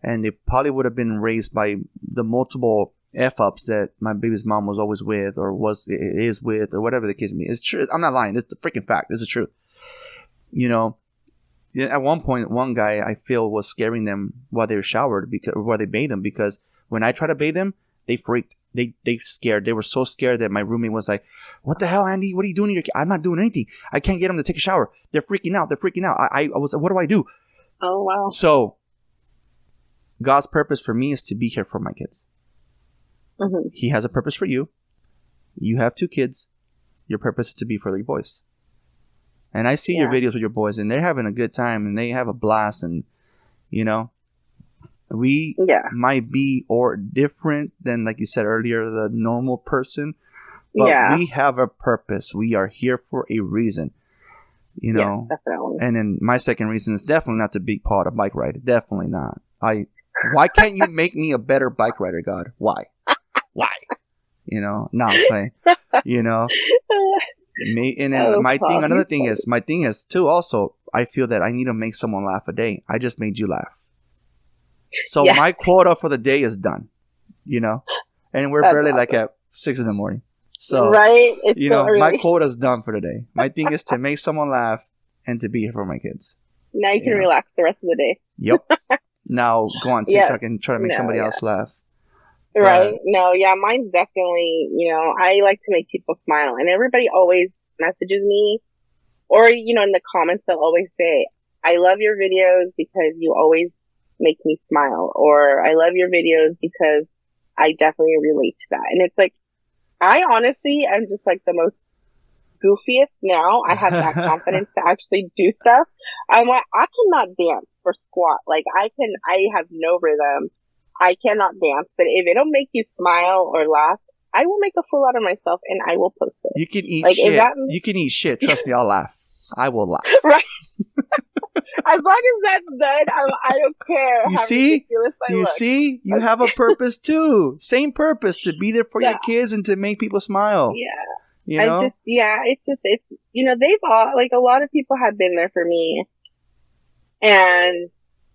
and they probably would have been raised by the multiple F-ups that my baby's mom was always with, or is with, or whatever the case may be. It's true. I'm not lying. It's the freaking fact. This is true. You know, at one point, one guy I feel was scaring them while they were showered, while they bathed them, because when I tried to bathe them, they freaked. They scared. They were so scared that my roommate was like, "What the hell, Andy? What are you doing here?" I'm not doing anything. I can't get them to take a shower. They're freaking out. I was like, what do I do? Oh, wow. So God's purpose for me is to be here for my kids. Mm-hmm. He has a purpose for you. You have 2 kids. Your purpose is to be for your boys. And I see your videos with your boys, and they're having a good time, and they have a blast, and you know, we might be or different than, like you said earlier, the normal person, but we have a purpose. We are here for a reason, you know. Yeah, definitely. And then my second reason is definitely not to be part of bike ride. Definitely not. Why can't you make me a better bike rider, God? Why? You know, not play. You know. And then my thing is too. Also, I feel that I need to make someone laugh a day. I just made you laugh. So my quota for the day is done, you know, and we're barely like at 6 a.m. So, it's you know, my quota is done for the day. My thing is to make someone laugh and to be here for my kids. Now you can relax the rest of the day. Yep. Now go on TikTok and try to make somebody else laugh. Right. No, mine's definitely, you know, I like to make people smile, and everybody always messages me, or, you know, in the comments, they'll always say, I love your videos because you always make me smile, or I love your videos because I definitely relate to that. And it's like, I honestly am just like the most goofiest now. I have that confidence to actually do stuff. I'm like, I cannot dance or squat. Like I have no rhythm. I cannot dance, but if it'll make you smile or laugh, I will make a fool out of myself and I will post it. You can eat shit. You can eat shit. Trust me, I'll laugh. I will laugh. Right. As long as that's done, I don't care. You see? You have a purpose too. Same purpose, to be there for your kids and to make people smile. Yeah. You know? It's you know, they've all, like, a lot of people have been there for me. And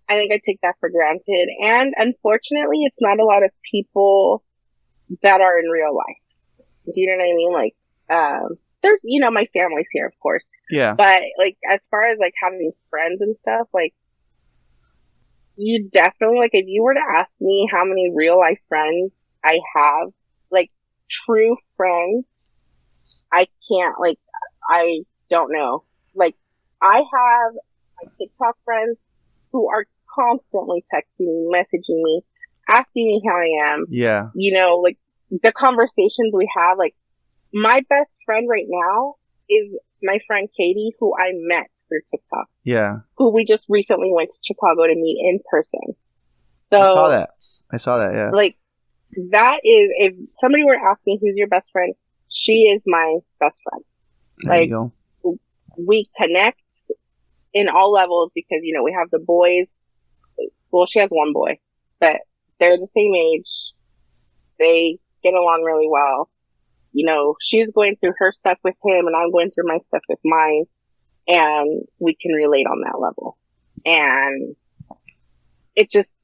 I think I take that for granted. And unfortunately, it's not a lot of people that are in real life. Do you know what I mean? Like, there's, you know, my family's here, of course. Yeah. But, like, as far as, like, having friends and stuff, like, you definitely, like, if you were to ask me how many real life friends I have, like, true friends, I can't, like, I don't know. Like, I have my TikTok friends who are constantly texting me, messaging me, asking me how I am. Yeah. You know, like, the conversations we have, like, my best friend right now is my friend Katie, who I met through TikTok. Yeah. Who we just recently went to Chicago to meet in person. So I saw that, yeah. Like, that is, if somebody were to ask me who's your best friend, she is my best friend. There you go. We connect in all levels because, you know, we have the boys. Well, she has one boy, but they're the same age. They get along really well. You know, she's going through her stuff with him and I'm going through my stuff with mine, and we can relate on that level. And it's just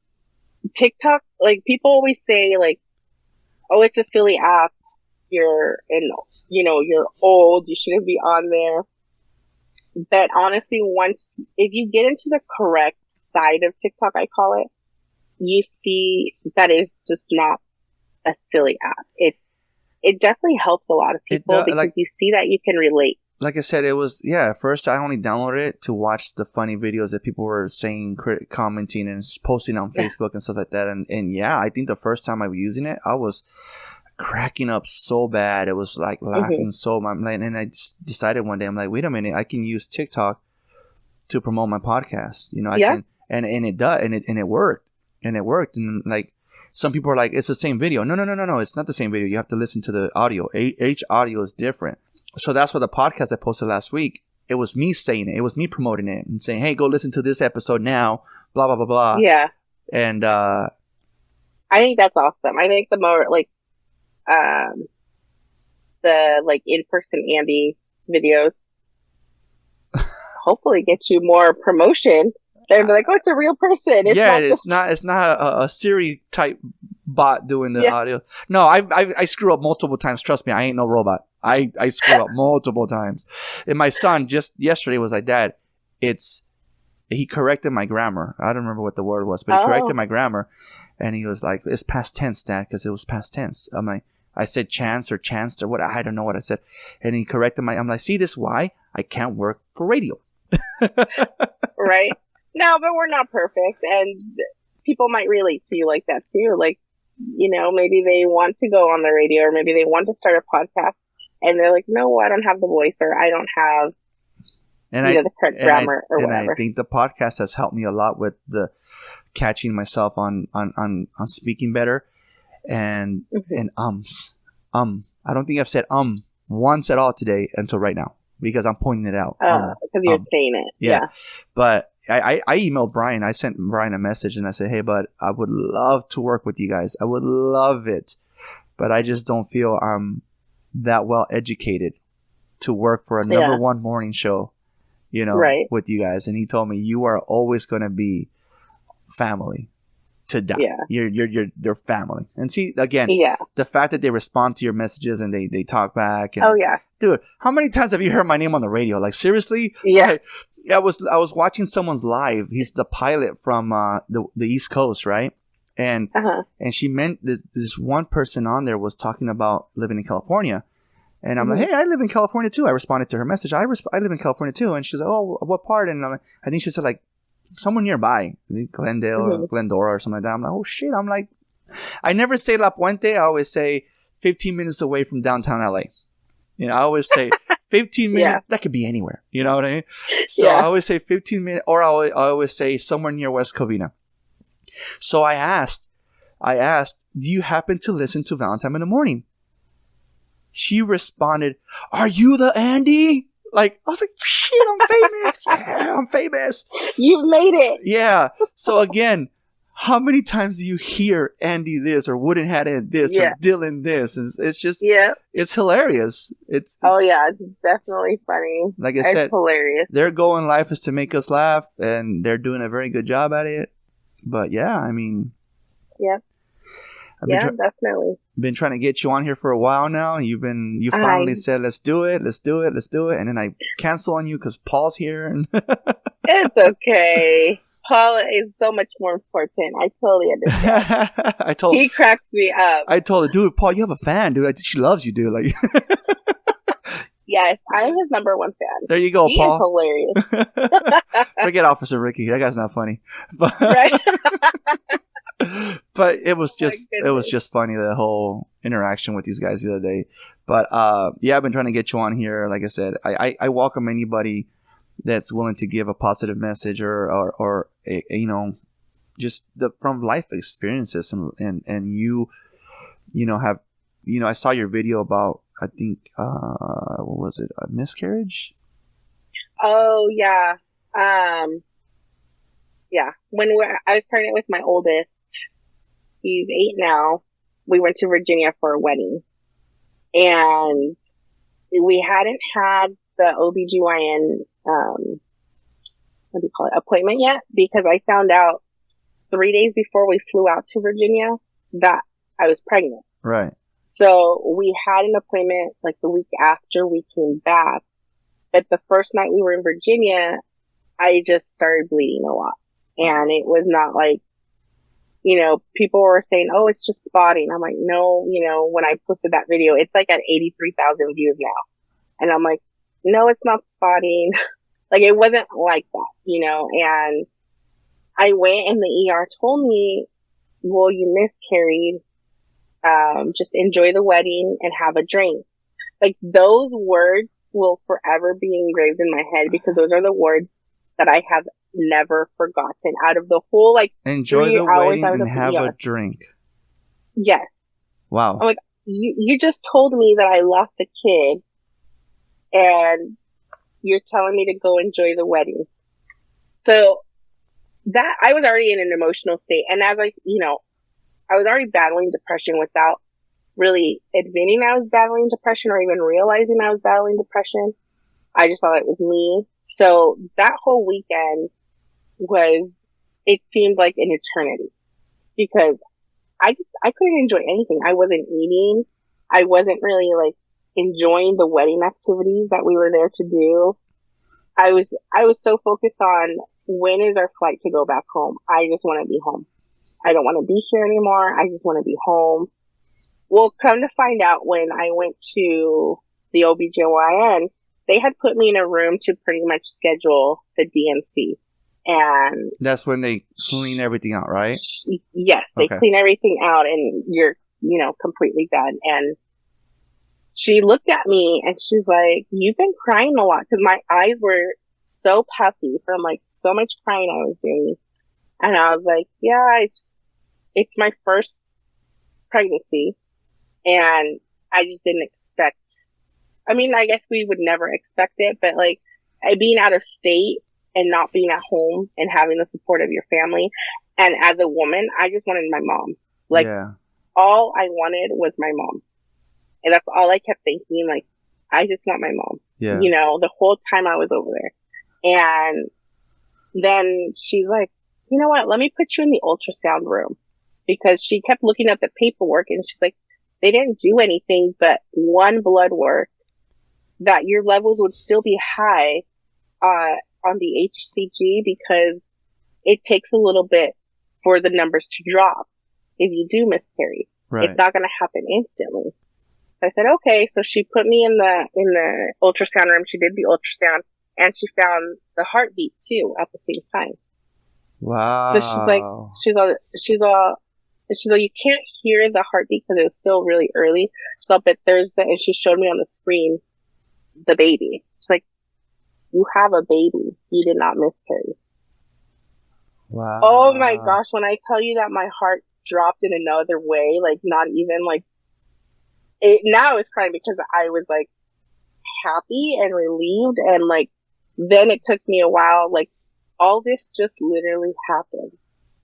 TikTok, like, people always say, like, oh, it's a silly app. You're old. You shouldn't be on there. But honestly, if you get into the correct side of TikTok, I call it, you see that it's just not a silly app. It definitely helps a lot of people because you see that you can relate. Like I said, it was, at first I only downloaded it to watch the funny videos that people were saying, commenting and posting on Facebook and stuff like that. And I think the first time I was using it, I was cracking up so bad. It was like laughing so much. And I just decided one day, I'm like, wait a minute, I can use TikTok to promote my podcast. You know, I can, and it does, and it worked. And it worked. And like, some people are like, it's the same video. No, it's not the same video. You have to listen to the audio. Each audio is different. So that's what the podcast I posted last week, it was me saying it. It was me promoting it and saying, hey, go listen to this episode now, blah, blah, blah, blah. Yeah. And I think that's awesome. I think the more, like, the, like, in-person Andy videos hopefully get you more promotion They'd be like, "Oh, it's a real person." It's not a Siri type bot doing the audio. No, I screw up multiple times. Trust me, I ain't no robot. I screw up multiple times. And my son just yesterday was like, "Dad, he corrected my grammar. I don't remember what the word was, but he corrected my grammar, and he was like, "It's past tense, Dad," because it was past tense. I'm like, I said chance or chanced or what, I don't know what I said, and he corrected I'm like, see, this is why I can't work for radio. Right? No, but we're not perfect, and people might relate to you like that too. Like, maybe they want to go on the radio, or maybe they want to start a podcast, and they're like, "No, I don't have the voice, or I don't have." The correct grammar or whatever. And I think the podcast has helped me a lot with the catching myself on speaking better and and ums. I don't think I've said once at all today until right now because I'm pointing it out. Because you're saying it. Yeah. But I emailed Brian. I sent Brian a message and I said, "Hey, bud, I would love to work with you guys. I would love it, but I just don't feel I'm that well educated to work for a number one morning show." With you guys. And he told me, you are always going to be family to die. Yeah. You're family. And see, again, the fact that they respond to your messages and they talk back. And, dude, how many times have you heard my name on the radio? Like, seriously? Yeah. I was watching someone's live. He's the pilot from the East Coast, right? And she meant this one person on there was talking about living in California. And I'm like, "Hey, I live in California too." I responded to her message. I live in California too. And she's like, "Oh, what part?" And I think she said like somewhere nearby, I think Glendale or Glendora or something like that. I'm like, "Oh shit!" I'm like, I never say La Puente. I always say 15 minutes away from downtown LA. I always say 15 minutes. That could be anywhere. You know what I mean? So I always say 15 minutes, or I always say somewhere near West Covina. So I asked, "Do you happen to listen to Valentine in the Morning?" She responded, "Are you the Andy?" Like, I was like, "Shit, I'm famous." Yeah, I'm famous. You've made it. Yeah. So again, how many times do you hear Andy this or Wooden Hat this or Dylan this? It's just, it's hilarious. It's definitely funny. Like I said, hilarious. Their goal in life is to make us laugh, and they're doing a very good job at it. But yeah, I mean, definitely. Been trying to get you on here for a while now. You finally said, let's do it. And then I cancel on you because Paul's here. And it's okay. Paul is so much more important. I totally understand. He cracks me up. I told her, "Dude, Paul, you have a fan, dude. She loves you, dude." Like, yes, I'm his number one fan. There you go, he Paul. Is hilarious. Forget Officer Ricky. That guy's not funny. But right. But it was just funny, the whole interaction with these guys the other day. But I've been trying to get you on here. Like I said, I welcome anybody that's willing to give a positive message or just from life experiences and you have I saw your video about, I think what was it, a miscarriage? Oh yeah. Yeah, I was pregnant with my oldest, he's 8 now, we went to Virginia for a wedding. And we hadn't had the OBGYN, appointment yet, because I found out 3 days before we flew out to Virginia that I was pregnant. Right. So we had an appointment like the week after we came back. But the first night we were in Virginia, I just started bleeding a lot. And it was not like, people were saying, "Oh, it's just spotting." I'm like, no, when I posted that video, it's like at 83,000 views now. And I'm like, no, it's not spotting. Like, it wasn't like that, and I went and the ER told me, "Well, you miscarried. Just enjoy the wedding and have a drink." Like, those words will forever be engraved in my head because those are the words that I have never forgotten. Out of the whole, enjoy 3 the hours wedding I was and have a drink. Yes. Wow. I'm like, you just told me that I lost a kid, and you're telling me to go enjoy the wedding. So that I was already in an emotional state, and as I was already battling depression without really admitting I was battling depression or even realizing I was battling depression. I just thought it was me. So that whole weekend, it seemed like an eternity because I couldn't enjoy anything. I wasn't eating. I wasn't really like enjoying the wedding activities that we were there to do. I was so focused on when is our flight to go back home. I just want to be home. I don't want to be here anymore. I just want to be home. Well, come to find out when I went to the OBGYN, they had put me in a room to pretty much schedule the DNC. And that's when they clean everything out, right? Yes, they clean everything out and you're, completely done. And she looked at me and she's like, you've been crying a lot because my eyes were so puffy from like so much crying I was doing. And I was like, yeah, it's my first pregnancy. And I just didn't expect, I guess we would never expect it, but like being out of state and not being at home and having the support of your family. And as a woman, I just wanted my mom. Like all I wanted was my mom. And that's all I kept thinking. Like, I just want my mom. Yeah. The whole time I was over there. And then she's like, you know what? Let me put you in the ultrasound room because she kept looking at the paperwork and she's like, they didn't do anything but one blood work that your levels would still be high, on the HCG because it takes a little bit for the numbers to drop if you do miscarry. Right. It's not going to happen instantly. I said, okay. So she put me in the ultrasound room. She did the ultrasound and she found the heartbeat too at the same time. Wow. So she's like, you can't hear the heartbeat because it was still really early. So, but and she showed me on the screen the baby. She's like, you have a baby. You did not miscarry. Wow. Oh my gosh. When I tell you that my heart dropped in another way, like not even like it, now I was crying because I was like happy and relieved. And like, then it took me a while. Like all this just literally happened.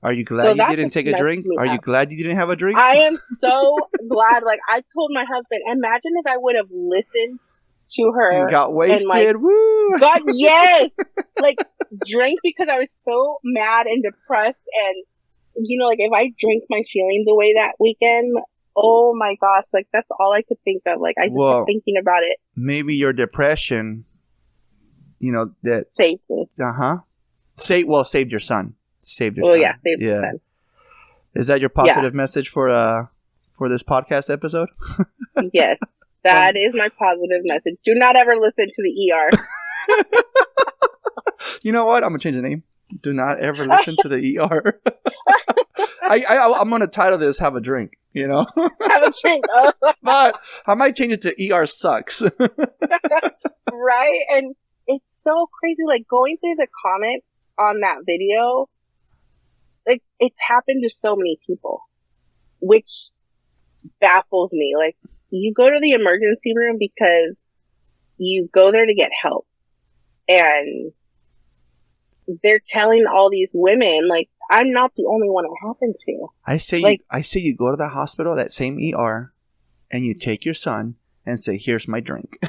Are you glad you didn't take a drink? Are you glad you didn't have a drink? I am so glad. Like I told my husband, imagine if I would have listened to her. You got wasted. And, like, woo! God, yes. Like drank because I was so mad and depressed. And, like if I drank my feelings away that weekend, oh my gosh, like that's all I could think of. Like I just kept thinking about it. Maybe your depression, that saved me. Saved your son. Saved your son. Yeah, saved your son. Is that your positive message for this podcast episode? Yes, that is my positive message. Do not ever listen to the ER. You know what? I'm gonna change the name. Do not ever listen to the ER. I'm gonna title this "Have a Drink." Have a drink. But I might change it to "ER sucks." Right, and it's so crazy. Like going through the comments on that video. Like, it's happened to so many people, which baffles me. Like, you go to the emergency room because you go there to get help. And they're telling all these women, like, I'm not the only one it happened to. I say you go to the hospital, that same ER, and you take your son and say, here's my drink.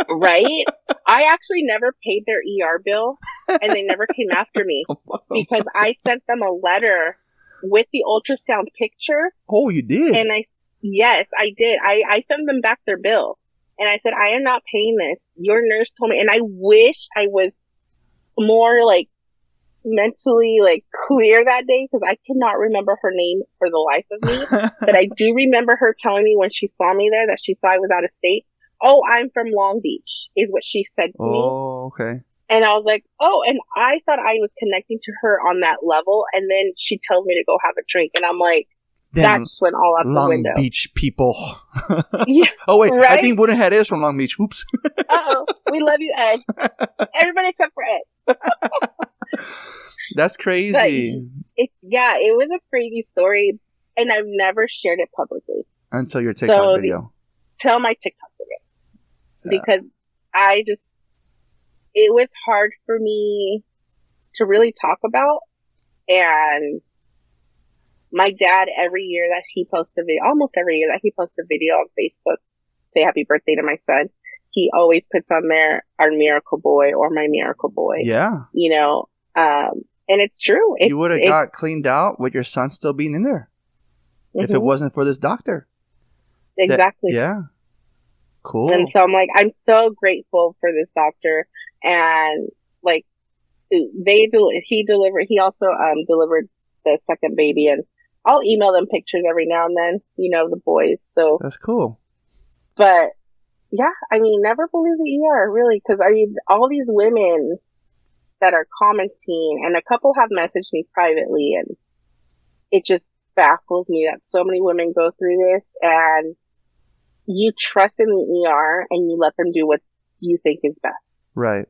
Right? I actually never paid their ER bill and they never came after me because I sent them a letter with the ultrasound picture. Oh, you did? And yes, I did. I sent them back their bill and I said, I am not paying this. Your nurse told me, and I wish I was more like mentally like clear that day because I cannot remember her name for the life of me. But I do remember her telling me when she saw me there that she saw I was out of state. Oh, I'm from Long Beach, is what she said to me. Oh, okay. And I was like, oh, and I thought I was connecting to her on that level. And then she tells me to go have a drink. And I'm like, that just went all out the window. Long Beach people. Yeah. Oh, wait. Right? I think Wooden Head is from Long Beach. Oops. Uh-oh. We love you, Ed. Everybody except for Ed. That's crazy. It was a crazy story. And I've never shared it publicly. Until your TikTok video. Till my TikTok video. Because it was hard for me to really talk about. And my dad, almost every year that he posts a video on Facebook, say happy birthday to my son, he always puts on there our miracle boy or my miracle boy. Yeah. And it's true. You would have got cleaned out with your son still being in there if it wasn't for this doctor. Exactly. Yeah. Cool. And so I'm like, I'm so grateful for this doctor. And like, he also delivered the second baby, and I'll email them pictures every now and then, the boys. So that's cool. But yeah, I mean, never believe the ER, really, because I mean, all these women that are commenting, and a couple have messaged me privately, and it just baffles me that so many women go through this, and you trust in the ER and you let them do what you think is best. Right.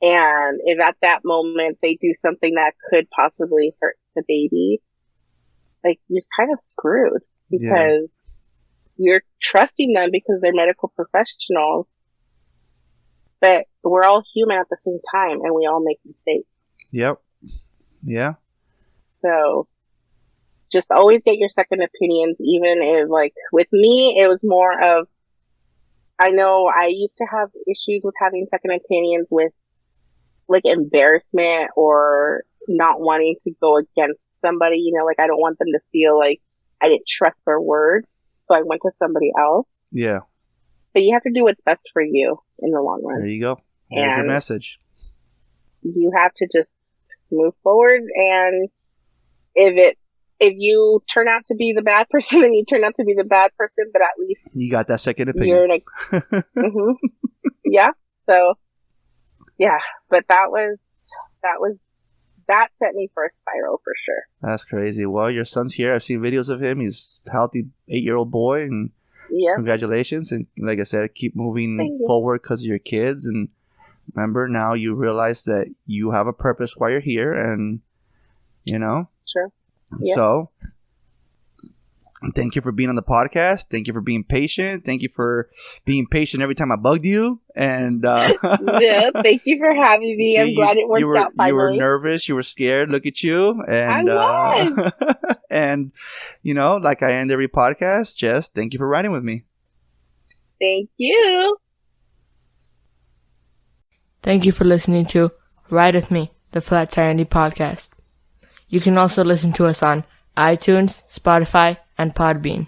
And if at that moment they do something that could possibly hurt the baby, like, you're kind of screwed, because you're trusting them because they're medical professionals. But we're all human at the same time, and we all make mistakes. Yep. Yeah. So just always get your second opinions, even if, like, with me, it was more of, I know I used to have issues with having second opinions with, like, embarrassment or not wanting to go against somebody, like, I don't want them to feel like I didn't trust their word. So I went to somebody else. Yeah. But you have to do what's best for you in the long run. There you go. There's your message. You have to just move forward, and if you turn out to be the bad person, then you turn out to be the bad person, but at least you got that second opinion. You're in a, yeah. So yeah, but that set me for a spiral for sure. That's crazy. Well, your son's here. I've seen videos of him. He's a healthy 8-year-old boy, and congratulations. And like I said, keep moving forward because of your kids. And remember, now you realize that you have a purpose while you're here, and Sure. Yeah. So thank you for being on the podcast. Thank you for being patient. Thank you for being patient every time I bugged you. And yeah, thank you for having me. I'm glad it worked out finally. You were nervous. You were scared. Look at you. And I was. and like I end every podcast, Jess, thank you for riding with me. Thank you. Thank you for listening to Ride With Me, the Flat Tire Indie Podcast. You can also listen to us on iTunes, Spotify, and Podbean.